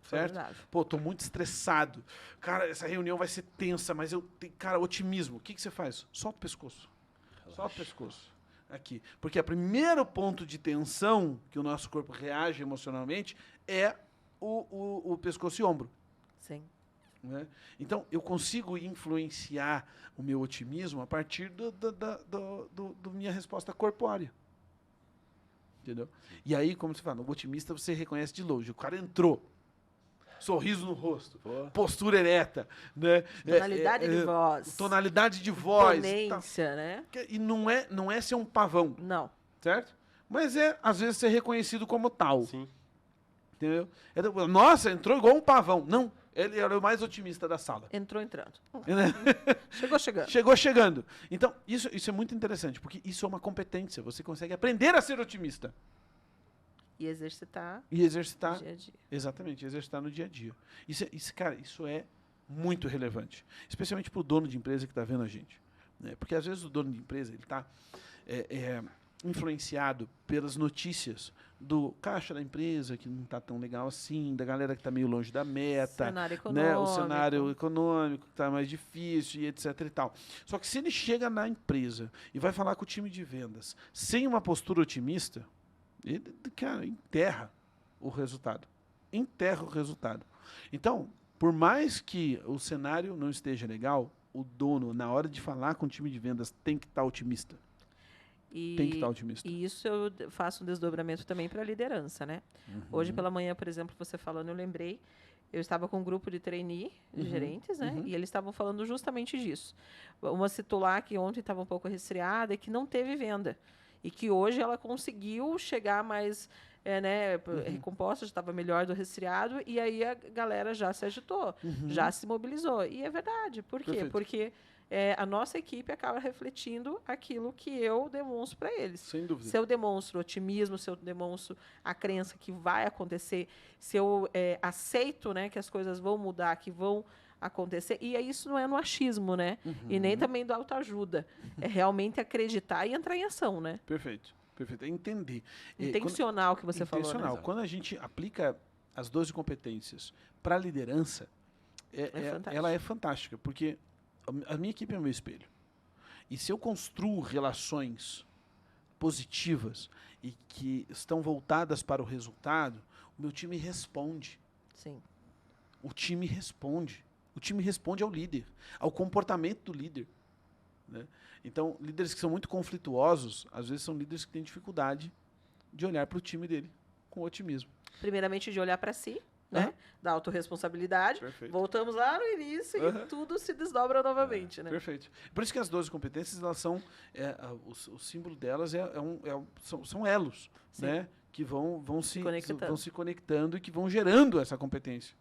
Certo? Formidável. Pô, tô muito estressado. Cara, essa reunião vai ser tensa, mas eu tenho, cara, otimismo. O que você faz? Solta o pescoço. Solta o pescoço. Aqui. Porque o primeiro ponto de tensão que o nosso corpo reage emocionalmente é o pescoço e ombro. Sim. Né? Então, eu consigo influenciar o meu otimismo a partir da minha resposta corpórea. Entendeu? E aí, como você fala, no otimista você reconhece de longe. O cara entrou. Sorriso no rosto. Pô. Postura ereta. Né? Tonalidade de voz. Tonalidade de voz. Imponência, né? E não é ser um pavão. Não. Certo? Mas é, às vezes, ser reconhecido como tal. Sim. Entendeu? Nossa, entrou igual um pavão. Não, ele era o mais otimista da sala. Entrou entrando. Né? Chegou chegando. Chegou chegando. Então, isso é muito interessante, porque isso é uma competência. Você consegue aprender a ser otimista. E exercitar E exercitar. no dia a dia. Exatamente, exercitar no dia a dia. Cara, isso é muito relevante. Especialmente para o dono de empresa que está vendo a gente. né? Porque às vezes o dono de empresa ele está influenciado pelas notícias do caixa da empresa, que não está tão legal assim, da galera que está meio longe da meta, Cenário né? O econômico. cenário econômico que está mais difícil e etc e tal. Só que se ele chega na empresa e vai falar com o time de vendas sem uma postura otimista, ele, cara, enterra o resultado. Enterra o resultado. Então, por mais que o cenário não esteja legal, o dono, na hora de falar com o time de vendas, tem que estar otimista. Tem que estar otimista. E isso eu faço um desdobramento também para a liderança, né? Hoje pela manhã, por exemplo, você falando, eu lembrei, eu estava com um grupo de trainee, de gerentes, né? E eles estavam falando justamente disso. Uma citou lá que ontem estava um pouco resfriada e que não teve venda. E que hoje ela conseguiu chegar mais recomposta, já estava melhor do resfriado, e aí a galera já se agitou, já se mobilizou. E é verdade. Por quê? Perfeito. Porque a nossa equipe acaba refletindo aquilo que eu demonstro para eles. Sem dúvida. Se eu demonstro otimismo, se eu demonstro a crença que vai acontecer, se eu aceito, né, que as coisas vão mudar, que vão acontecer, e isso não é no achismo, né? E nem também do autoajuda. É realmente acreditar e entrar em ação, né? Perfeito. Perfeito. É entender. Intencional que você falou, Intencional. né? Quando a gente aplica as 12 competências para a liderança, ela é fantástica, porque a minha equipe é o meu espelho. E se eu construo relações positivas e que estão voltadas para o resultado, o meu time responde. Sim. O time responde. O time responde ao líder, ao comportamento do líder. Né? Então, líderes que são muito conflituosos, às vezes são líderes que têm dificuldade de olhar para o time dele com otimismo. Primeiramente, de olhar para si, né? Da autorresponsabilidade. Perfeito. Voltamos lá no início e tudo se desdobra novamente, né? Perfeito. Por isso que as 12 competências, elas são, o símbolo delas são elos, né? Que vão se conectando e que vão gerando essa competência.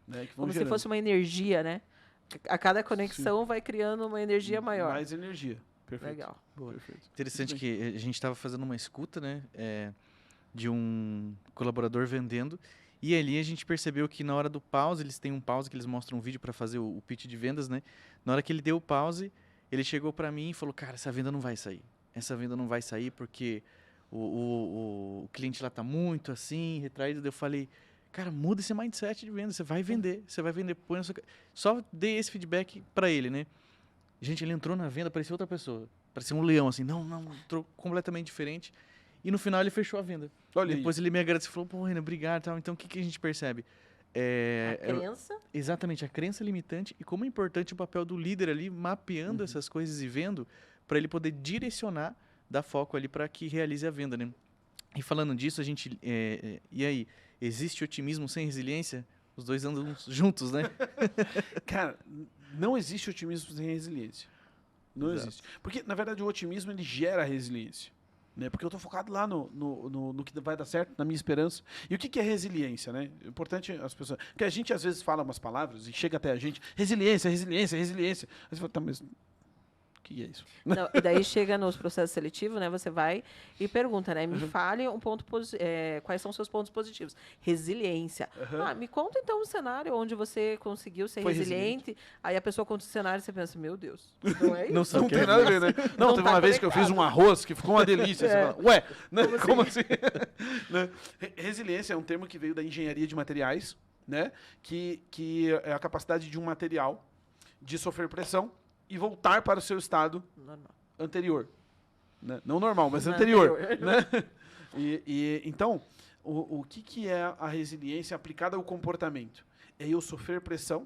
Né? Que vão Como gerando. se fosse uma energia, né? A cada conexão vai criando uma energia maior. Mais energia. Perfeito. Legal. Boa. Perfeito. Interessante que a gente estava fazendo uma escuta, né, de um colaborador vendendo, e ali a gente percebeu que na hora do pause, eles têm um pause que eles mostram um vídeo para fazer o pitch de vendas, né? Na hora que ele deu o pause, ele chegou para mim e falou: "Cara, essa venda não vai sair. Essa venda não vai sair porque o cliente lá tá muito assim, retraído". Eu falei: "Cara, muda esse mindset de venda, você vai vender, põe na sua... Só dei esse feedback para ele, né? Gente, ele entrou na venda, parecia outra pessoa. Parecia um leão, assim. Não, entrou completamente diferente. E no final ele fechou a venda. Olha Depois aí. ele me agradeceu e falou: "Pô, Renan, obrigado". Tal. Então, o que a gente percebe? A crença. Exatamente, a crença limitante e como é importante o papel do líder ali, mapeando essas coisas e vendo, para ele poder direcionar, dar foco ali para que realize a venda, né? E falando disso, a gente... e aí, existe otimismo sem resiliência? Os dois andam juntos, né? Cara, não existe otimismo sem resiliência. Não existe. Porque, na verdade, o otimismo ele gera resiliência. Né? Porque eu estou focado lá no que vai dar certo, na minha esperança. E o que é resiliência? Né? É importante as pessoas... Porque a gente, às vezes, fala umas palavras e chega até a gente, resiliência. Aí você fala, tá, mas... O que é isso? Não, e daí chega nos processos seletivos, né? Você vai e pergunta, né? Me fale um ponto quais são os seus pontos positivos. Resiliência. Me conta então um cenário onde você conseguiu ser resiliente. Aí a pessoa conta o cenário e você pensa, meu Deus, não é isso? Não tem nada a ver, né? Não, teve uma vez que eu fiz um arroz que ficou uma delícia. Você fala, ué, né? Como assim? Né? Resiliência é um termo que veio da engenharia de materiais, né? Que é a capacidade de um material de sofrer pressão e voltar para o seu estado anterior. Né? Não normal, mas anterior. Né? Então, o que é a resiliência aplicada ao comportamento? É eu sofrer pressão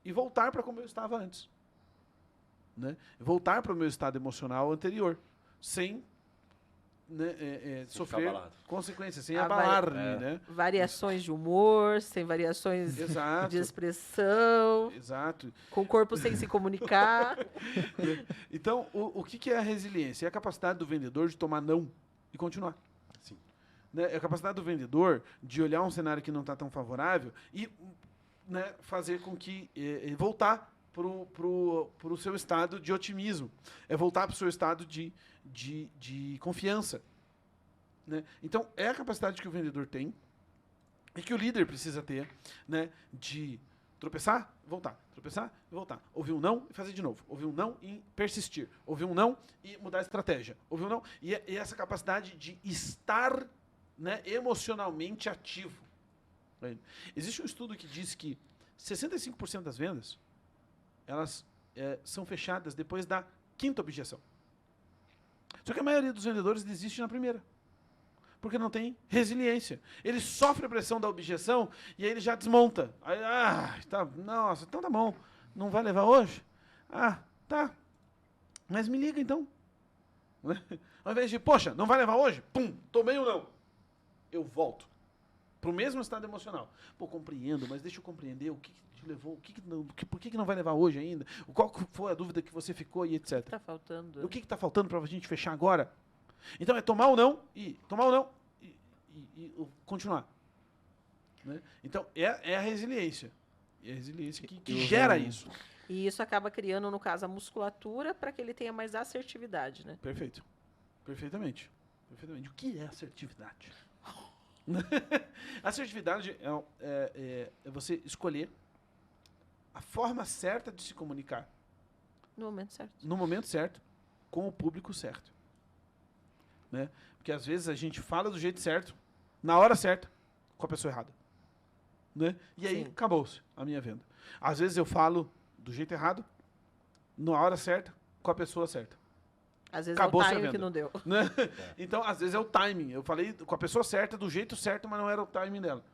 e voltar para como eu estava antes. Né? Voltar para o meu estado emocional anterior, sem sofrer consequências, sem abalar-me. Né? Variações de humor, sem variações de expressão. Exato. Com o corpo sem se comunicar. Então, o que é a resiliência? É a capacidade do vendedor de tomar não e continuar. Sim. Né? É a capacidade do vendedor de olhar um cenário que não está tão favorável e, né, fazer com que voltar para o seu estado de otimismo. É voltar para o seu estado de confiança. Né? Então, é a capacidade que o vendedor tem e que o líder precisa ter, né, de Tropeçar, voltar. Tropeçar e voltar. Ouvir um não e fazer de novo. Ouvir um não e persistir. Ouvir um não e mudar a estratégia. Ouvir um não e essa capacidade de estar, né, emocionalmente ativo. Existe um estudo que diz que 65% das vendas elas são fechadas depois da 5ª objeção. Só que a maioria dos vendedores desiste na primeira. Porque não tem resiliência. Ele sofre a pressão da objeção e aí ele já desmonta. Aí, tá, nossa, então tá bom. Não vai levar hoje? Ah, tá. Mas me liga então. Ao invés de, poxa, não vai levar hoje? Pum, tomei ou não. Eu volto. Pro mesmo estado emocional. Pô, compreendo, mas deixa eu compreender o que te levou, por que não vai levar hoje ainda? Qual foi a dúvida que você ficou e etc. O que tá faltando? O que tá faltando pra gente fechar agora? Então é tomar ou não e continuar. Né? Então é a resiliência. É a resiliência que gera isso. E isso acaba criando, no caso, a musculatura para que ele tenha mais assertividade, né? Perfeito. Perfeitamente. O que é assertividade? Assertividade é você escolher a forma certa de se comunicar. No momento certo. No momento certo, com o público certo. Né? Porque às vezes a gente fala do jeito certo, na hora certa, com a pessoa errada. Né? E aí, acabou-se a minha venda. Às vezes eu falo do jeito errado, na hora certa, com a pessoa certa. Às vezes Acabou-se é o a timing venda. que não deu. Né? Então, às vezes é o timing. Eu falei com a pessoa certa, do jeito certo, mas não era o timing dela.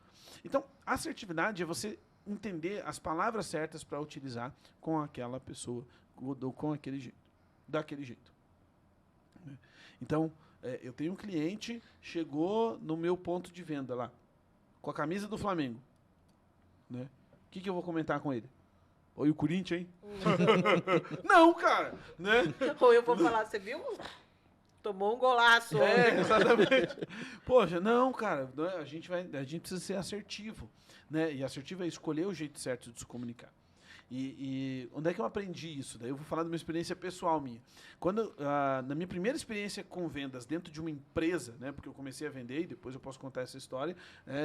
Então, assertividade é você entender as palavras certas para utilizar com aquela pessoa, com aquele jeito, daquele jeito. Então, eu tenho um cliente, chegou no meu ponto de venda lá, com a camisa do Flamengo. Né? O que eu vou comentar com ele? Oi, o Corinthians, hein? Não, cara! Né? Ou eu vou falar, você viu? Tomou um golaço. Exatamente. Poxa, não, cara, a gente precisa ser assertivo. Né? E assertivo é escolher o jeito certo de se comunicar. E onde é que eu aprendi isso? Daí eu vou falar de uma experiência pessoal minha. Quando, na minha primeira experiência com vendas dentro de uma empresa, né, porque eu comecei a vender, e depois eu posso contar essa história,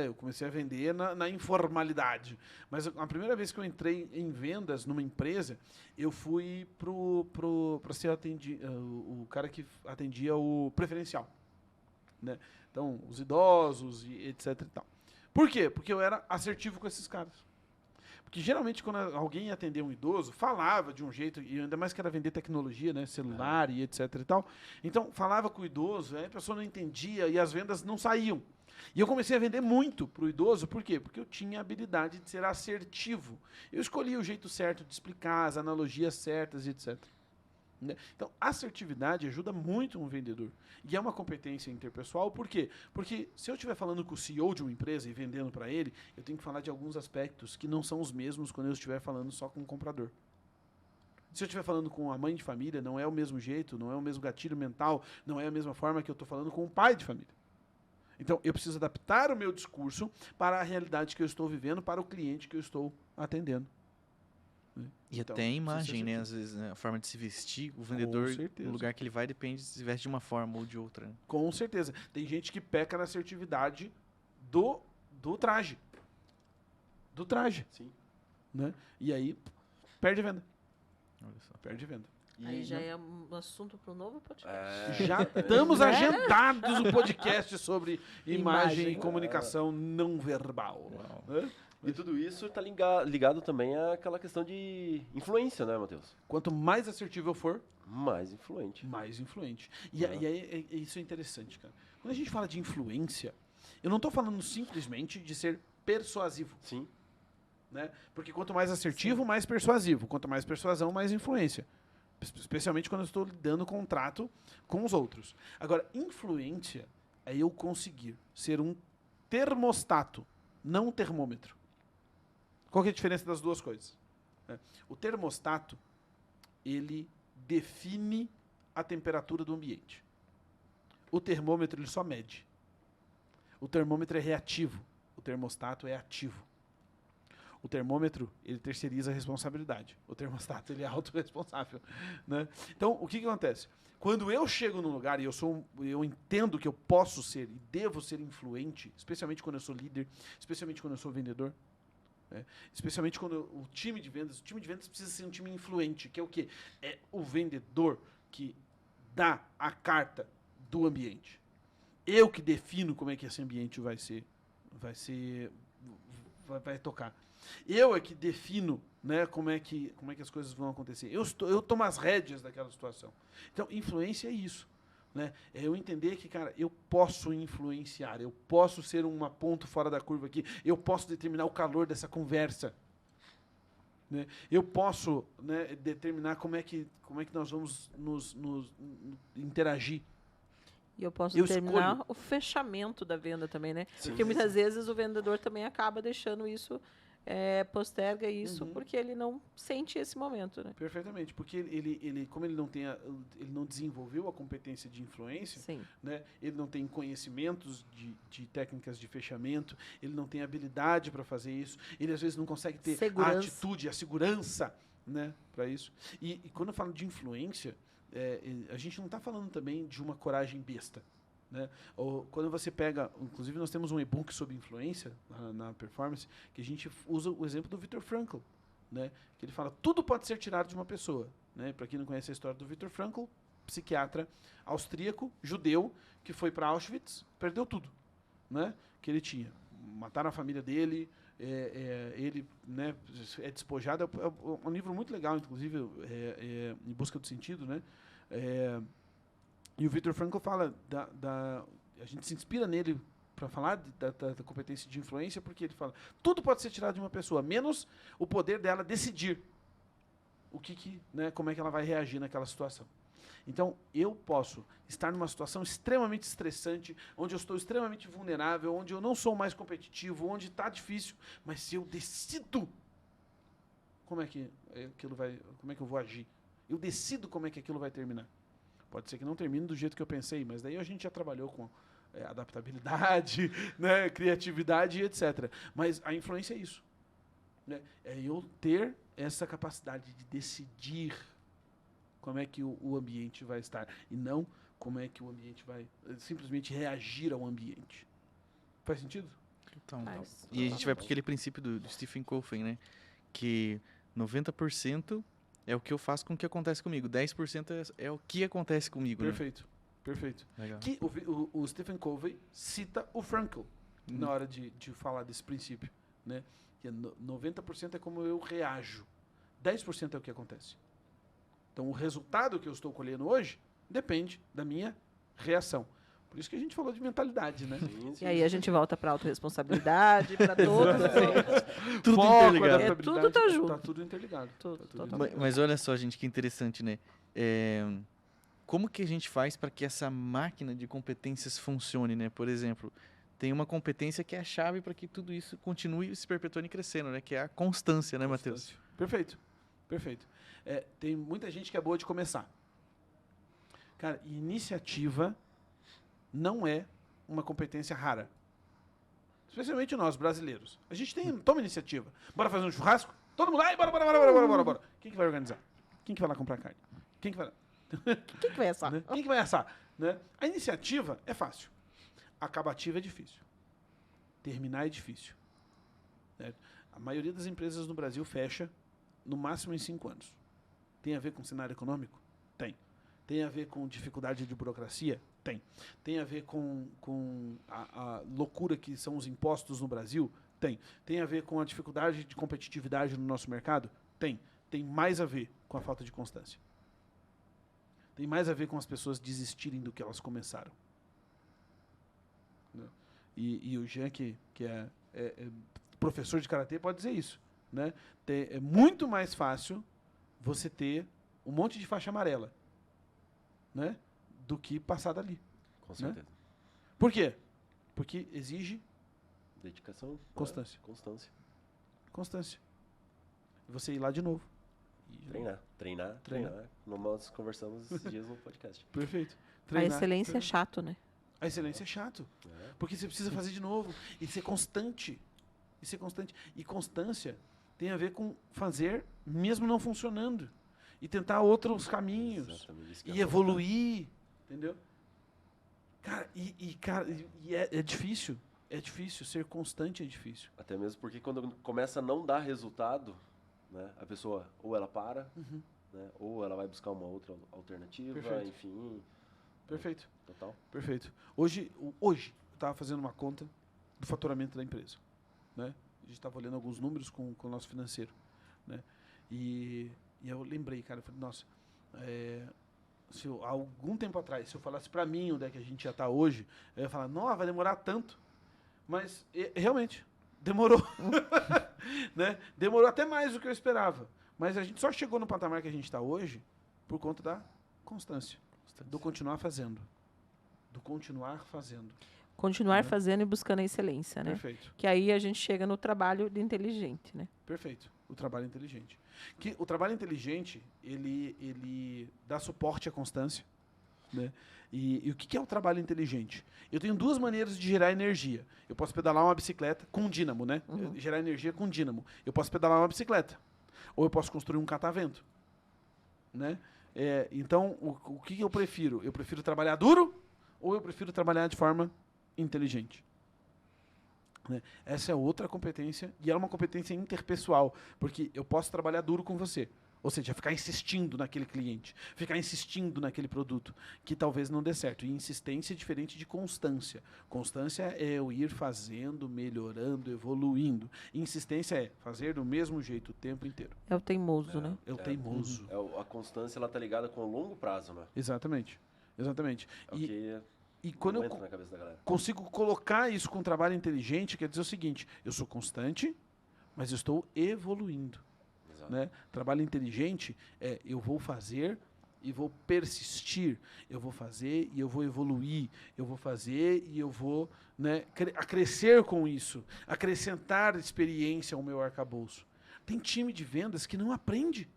eu comecei a vender na informalidade. Mas a primeira vez que eu entrei em vendas numa empresa, eu fui para ser o cara que atendia o preferencial. Né? Então, os idosos e etc. E tal. Por quê? Porque eu era assertivo com esses caras. Porque geralmente quando alguém ia atender um idoso, falava de um jeito, e ainda mais que era vender tecnologia, né, celular e etc e tal. Então, falava com o idoso, aí a pessoa não entendia e as vendas não saíam. E eu comecei a vender muito para o idoso, por quê? Porque eu tinha a habilidade de ser assertivo. Eu escolhi o jeito certo de explicar, as analogias certas e etc. Então, assertividade ajuda muito um vendedor. E é uma competência interpessoal, por quê? Porque se eu estiver falando com o CEO de uma empresa e vendendo para ele, eu tenho que falar de alguns aspectos que não são os mesmos quando eu estiver falando só com o comprador. Se eu estiver falando com a mãe de família, não é o mesmo jeito, não é o mesmo gatilho mental, não é a mesma forma que eu estou falando com o pai de família. Então, eu preciso adaptar o meu discurso para a realidade que eu estou vivendo, para o cliente que eu estou atendendo. E então, até a imagem, né? Às vezes, né? A forma de se vestir, o vendedor, o lugar que ele vai depende se veste de uma forma ou de outra. Né? Com certeza. Tem gente que peca na assertividade do traje. Do traje. Sim. Né? E aí, perde venda. Olha só. Perde venda. Aí já é um assunto para um novo podcast. Já estamos agendados o podcast sobre imagem e comunicação não verbal. Né? E tudo isso está ligado também àquela questão de influência, né, Matheus? Quanto mais assertivo eu for, mais influente. mais influente. E aí, isso é interessante, cara. Quando a gente fala de influência, eu não estou falando simplesmente de ser persuasivo. Sim. Né? Porque quanto mais assertivo, mais persuasivo. Quanto mais persuasão, mais influência. Especialmente quando eu estou lidando contrato com os outros. Agora, influência é eu conseguir ser um termostato, não um termômetro. Qual que é a diferença das duas coisas? O termostato, ele define a temperatura do ambiente. O termômetro, ele só mede. O termômetro é reativo. O termostato é ativo. O termômetro, ele terceiriza a responsabilidade. O termostato, ele é autorresponsável. Né? Então, o que acontece? Quando eu chego num lugar e eu entendo que eu posso ser e devo ser influente, especialmente quando eu sou líder, especialmente quando eu sou vendedor, né? Especialmente quando o time de vendas precisa ser um time influente, que é o quê? É o vendedor que dá a carta do ambiente. Eu que defino como é que esse ambiente vai tocar. Eu é que defino, né, como é que as coisas vão acontecer. Eu tomo as rédeas daquela situação. Então, influência é isso, né? É eu entender que, cara, eu posso influenciar, eu posso ser um ponto fora da curva aqui, eu posso determinar o calor dessa conversa, né? Eu posso, né, determinar como é que nós vamos nos interagir. E eu posso Eu determinar escolho. o fechamento da venda também, né? Sim. Porque muitas vezes o vendedor também acaba deixando isso, posterga isso, porque ele não sente esse momento, né? Perfeitamente, porque ele como ele não desenvolveu a competência de influência, Sim. né? Ele não tem conhecimentos de técnicas de fechamento, ele não tem habilidade para fazer isso, ele às vezes não consegue ter a Segurança. atitude, a segurança, né, para isso. E quando eu falo de influência, a gente não está falando também de uma coragem besta, né? Ou quando você pega, inclusive nós temos um e-book sobre influência na Performance, que a gente usa o exemplo do Viktor Frankl, né? Que ele fala, tudo pode ser tirado de uma pessoa, né? Para quem não conhece a história do Viktor Frankl, psiquiatra austríaco, judeu, que foi para Auschwitz, perdeu tudo, né, que ele tinha. Mataram a família dele, ele, né, é despojado. É um livro muito legal, inclusive, Em Busca do Sentido, né? E o Viktor Frankl fala a gente se inspira nele para falar da competência de influência, porque ele fala, tudo pode ser tirado de uma pessoa, menos o poder dela decidir né, como é que ela vai reagir naquela situação. Então, eu posso estar numa situação extremamente estressante, onde eu estou extremamente vulnerável, onde eu não sou mais competitivo, onde está difícil, mas se eu decido como é que eu vou agir, eu decido como é que aquilo vai terminar. Pode ser que não termine do jeito que eu pensei, mas daí a gente já trabalhou com adaptabilidade, né, criatividade, etc. Mas a influência é isso, né? É eu ter essa capacidade de decidir como é que o ambiente vai estar e não como é que o ambiente vai simplesmente reagir ao ambiente. Faz sentido? Então, Faz. e a gente vai para aquele princípio do Stephen Covey, né? Que 90% é o que eu faço com o que acontece comigo. 10% é o que acontece comigo, Perfeito. Perfeito. Legal. Que o Stephen Covey cita o Frankl na hora de falar desse princípio, né? Que 90% é como eu reajo. 10% é o que acontece. Então, o resultado que eu estou colhendo hoje depende da minha reação. Por isso que a gente falou de mentalidade, né? E aí a gente volta para a autorresponsabilidade, para todos os outros. Tudo Foco, interligado. adaptabilidade, Tudo tá junto. Tá tudo interligado. Tudo, Tá tudo totalmente. interligado. Mas olha só, gente, que interessante, né? Como que a gente faz para que essa máquina de competências funcione, né? Por exemplo, tem uma competência que é a chave para que tudo isso continue se perpetuando e crescendo, né? Que é a constância, né, Matheus? Perfeito. Perfeito. Tem muita gente que é boa de começar. Cara, iniciativa não é uma competência rara. Especialmente nós, brasileiros. A gente toma iniciativa. Bora fazer um churrasco? Todo mundo, ai, bora. Quem que vai organizar? Quem que vai lá comprar carne? Quem que vai lá? Quem que vai assar? Né? Quem que vai assar? Né? A iniciativa é fácil. A acabativa é difícil. Terminar é difícil. Né? A maioria das empresas no Brasil fecha no máximo em 5 anos. Tem a ver com cenário econômico? Tem. Tem a ver com dificuldade de burocracia? Tem. Tem a ver com a loucura que são os impostos no Brasil? Tem. Tem a ver com a dificuldade de competitividade no nosso mercado? Tem. Tem mais a ver com a falta de constância. Tem mais a ver com as pessoas desistirem do que elas começaram. Né? E o Jean, que é professor de karatê, pode dizer isso. Né? É muito mais fácil você ter um monte de faixa amarela, né, do que passar dali. Com certeza. Por quê? Porque exige Dedicação. Constância. Constância. Você ir lá de novo. Treinar. Como nós conversamos esses dias no podcast. Perfeito. A excelência é chato, né? A excelência é chato. Porque você precisa fazer de novo. E ser constante. E constância tem a ver com fazer mesmo não funcionando. E tentar outros caminhos. Exatamente. E evoluir. Entendeu? Cara, é difícil. é difícil, ser constante é difícil. Até mesmo porque quando começa a não dar resultado, né, a pessoa ou ela para, né, ou ela vai buscar uma outra alternativa, Perfeito. enfim. Perfeito, Total. perfeito. Hoje eu estava fazendo uma conta do faturamento da empresa, né? A gente estava olhando alguns números com o nosso financeiro, né? E eu lembrei, cara, eu falei, nossa, há algum tempo atrás, se eu falasse para mim onde é que a gente já está hoje, eu ia falar, não, vai demorar tanto. Mas, realmente, demorou. Né? Demorou até mais do que eu esperava. Mas a gente só chegou no patamar que a gente está hoje por conta da constância. Do continuar fazendo. Do continuar fazendo. Continuar fazendo e buscando a excelência, né? Perfeito. Que aí a gente chega no trabalho de inteligente, né? Perfeito. O trabalho inteligente. Que o trabalho inteligente, ele dá suporte à constância. Né? E o que é o trabalho inteligente? Eu tenho duas maneiras de gerar energia. Eu posso pedalar uma bicicleta com dínamo, né? Gerar energia com dínamo. Eu posso pedalar uma bicicleta. Ou eu posso construir um catavento. Né? Então, o que eu prefiro? Eu prefiro trabalhar duro ou eu prefiro trabalhar de forma inteligente? Né? Essa é outra competência, e é uma competência interpessoal, porque eu posso trabalhar duro com você, ou seja, ficar insistindo naquele cliente, ficar insistindo naquele produto, que talvez não dê certo. E insistência é diferente de constância. Constância é eu ir fazendo, melhorando, evoluindo. Insistência é fazer do mesmo jeito o tempo inteiro. É o teimoso, né? É o teimoso. A constância ela tá ligada com o longo prazo, né? Exatamente. Exatamente. É o que E quando não eu entra na cabeça da galera. consigo colocar isso com um trabalho inteligente, quer dizer o seguinte, eu sou constante, mas eu estou evoluindo. Exato. Né? Trabalho inteligente é eu vou fazer e vou persistir, eu vou fazer e eu vou evoluir, eu vou fazer e eu vou, né, a crescer com isso, acrescentar experiência ao meu arcabouço. Tem time de vendas que não aprende.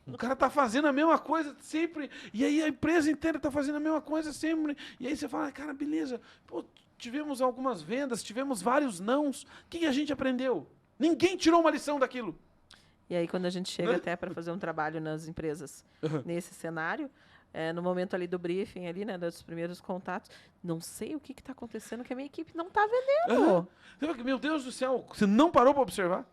O cara tá fazendo a mesma coisa sempre, e aí a empresa inteira tá fazendo a mesma coisa sempre, e aí você fala, cara, beleza, pô, tivemos algumas vendas, tivemos vários nãos, o que a gente aprendeu? Ninguém tirou uma lição daquilo. E aí, quando a gente chega até para fazer um trabalho nas empresas nesse cenário, no momento ali do briefing, ali, né, dos primeiros contatos, não sei o que está acontecendo, que a minha equipe não está vendendo. Você fala que, meu Deus do céu, você não parou para observar?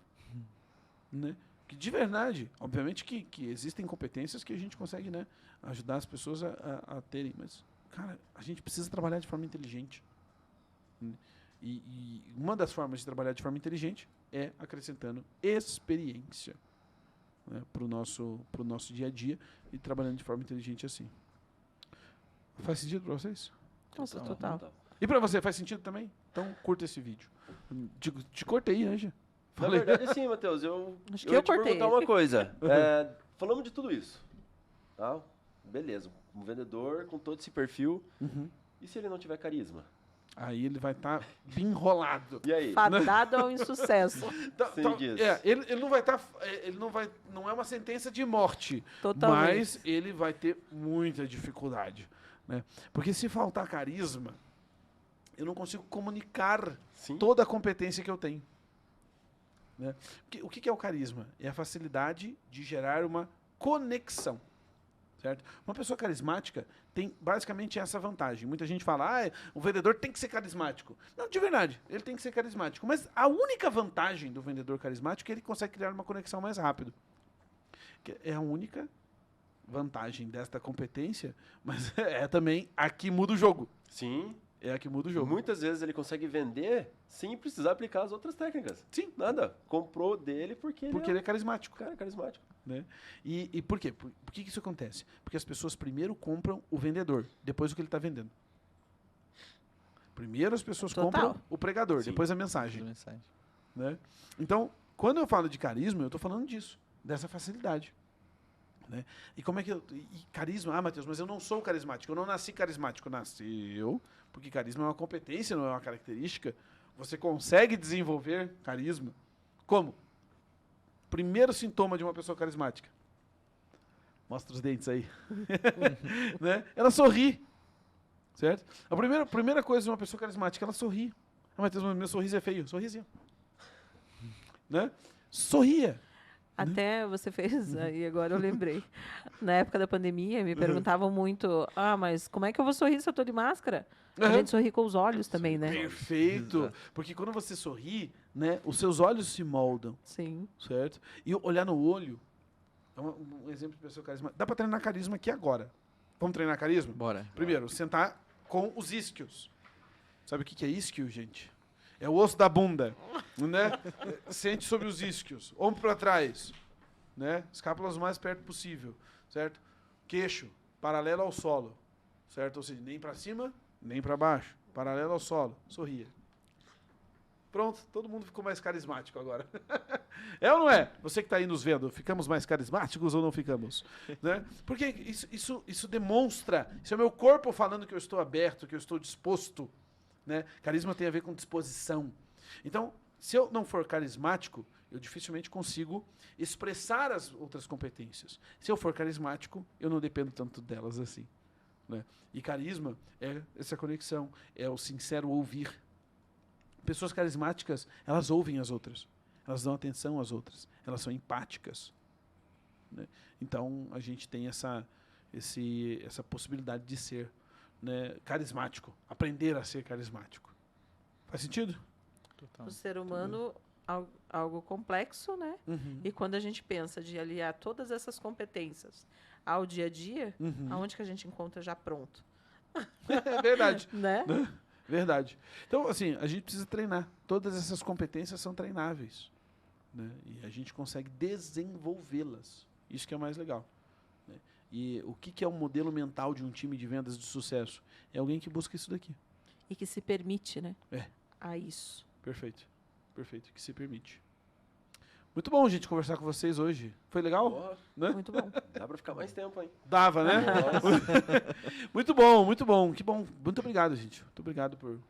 Né? Que de verdade, obviamente que existem competências que a gente consegue, né, ajudar as pessoas a terem, mas, cara, a gente precisa trabalhar de forma inteligente. Né? E uma das formas de trabalhar de forma inteligente é acrescentando experiência, né, para o nosso dia a dia e trabalhando de forma inteligente assim. Faz sentido para vocês? Nossa, total. E para você, faz sentido também? Então curta esse vídeo. Te cortei, né, Gê? Na verdade, sim, Matheus. Acho Eu que ia eu te cortei. perguntar uma coisa. Falamos de tudo isso. Tá? Beleza. Um vendedor com todo esse perfil. E se ele não tiver carisma? Aí ele vai estar enrolado. E aí? Fadado ao insucesso. Sim, diz. Ele não vai estar. Não é uma sentença de morte. Totalmente. Mas ele vai ter muita dificuldade. Né? Porque se faltar carisma, eu não consigo comunicar Sim. toda a competência que eu tenho. Né? O que é o carisma? É a facilidade de gerar uma conexão. Certo? Uma pessoa carismática tem basicamente essa vantagem. Muita gente fala, o vendedor tem que ser carismático. Não, de verdade, ele tem que ser carismático. Mas a única vantagem do vendedor carismático é que ele consegue criar uma conexão mais rápido. Que é a única vantagem desta competência, mas é também a que muda o jogo. Sim. É a que muda o jogo. Muitas vezes ele consegue vender sem precisar aplicar as outras técnicas. Sim. Nada. Comprou dele porque ele é carismático. Cara, carismático. Né? E por quê? Por que isso acontece? Porque as pessoas primeiro compram o vendedor, depois o que ele está vendendo. Primeiro as pessoas compram o pregador, depois a mensagem. Né? Então, quando eu falo de carisma, eu estou falando disso, dessa facilidade. Né? E como é que carisma? Matheus, mas eu não sou carismático, eu não nasci carismático. Nasceu, porque carisma é uma competência, não é uma característica. Você consegue desenvolver carisma. Como? Primeiro sintoma de uma pessoa carismática. Mostra os dentes aí. Né? Ela sorri. Certo? A primeira coisa de uma pessoa carismática, ela sorri. Matheus, meu sorriso é feio. Sorrisinho. Né? Sorria. Até você fez, aí agora eu lembrei. Na época da pandemia, me perguntavam muito, mas como é que eu vou sorrir se eu tô de máscara? A Aham. gente sorri com os olhos também, né? Perfeito. Porque quando você sorri, né, os seus olhos se moldam, Sim. certo? E olhar no olho é um exemplo de pessoa carismática. Dá pra treinar carisma aqui agora. Vamos treinar carisma? Bora. Primeiro, sentar com os isquios. Sabe o que é isquio, gente? É o osso da bunda, né? Sente sobre os isquios, ombro para trás, né? Escápulas o mais perto possível, certo? Queixo paralelo ao solo, certo? Ou seja, nem para cima, nem para baixo, paralelo ao solo. Sorria. Pronto, todo mundo ficou mais carismático agora. É ou não é? Você que está aí nos vendo, ficamos mais carismáticos ou não ficamos? Né? Porque isso demonstra, isso é o meu corpo falando que eu estou aberto, que eu estou disposto. Né? Carisma tem a ver com disposição. Então, se eu não for carismático, eu dificilmente consigo expressar as outras competências. Se eu for carismático, eu não dependo tanto delas assim. Né? E carisma é essa conexão, é o sincero ouvir. Pessoas carismáticas, elas ouvem as outras, elas dão atenção às outras, elas são empáticas. Né? Então, a gente tem essa possibilidade de ser, né, carismático, aprender a ser carismático. Faz sentido? Total. O ser humano, algo complexo, né? Uhum. E quando a gente pensa de aliar todas essas competências ao dia a dia, aonde que a gente encontra já pronto? É verdade. Né? Verdade. Então, assim, a gente precisa treinar. Todas essas competências são treináveis. Né? E a gente consegue desenvolvê-las. Isso que é o mais legal. Né? E o que é o modelo mental de um time de vendas de sucesso? É alguém que busca isso daqui. E que se permite, né? É. A isso. Perfeito. Perfeito. Que se permite. Muito bom, gente, conversar com vocês hoje. Foi legal? Ó, Né? Muito bom. dá pra ficar mais tempo, hein? Dava, né? Muito bom, muito bom. Que bom. Muito obrigado, gente. Muito obrigado por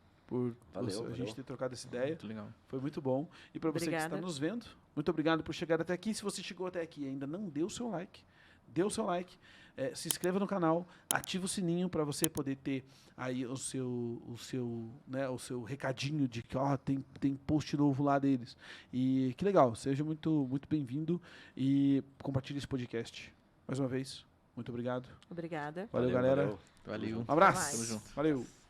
Valeu, a gente valeu. ter trocado essa ideia. Muito legal. Foi muito bom. E para você que está Obrigada. nos vendo, muito obrigado por chegar até aqui. Se você chegou até aqui e ainda não deu o seu like, dê o seu like, se inscreva no canal, ativa o sininho para você poder ter aí o seu recadinho de que tem post novo lá deles. E que legal, seja muito, muito bem-vindo e compartilhe esse podcast. Mais uma vez, muito obrigado. Obrigada. Valeu, galera. Valeu. Um abraço. Até mais. Tamo junto. Valeu.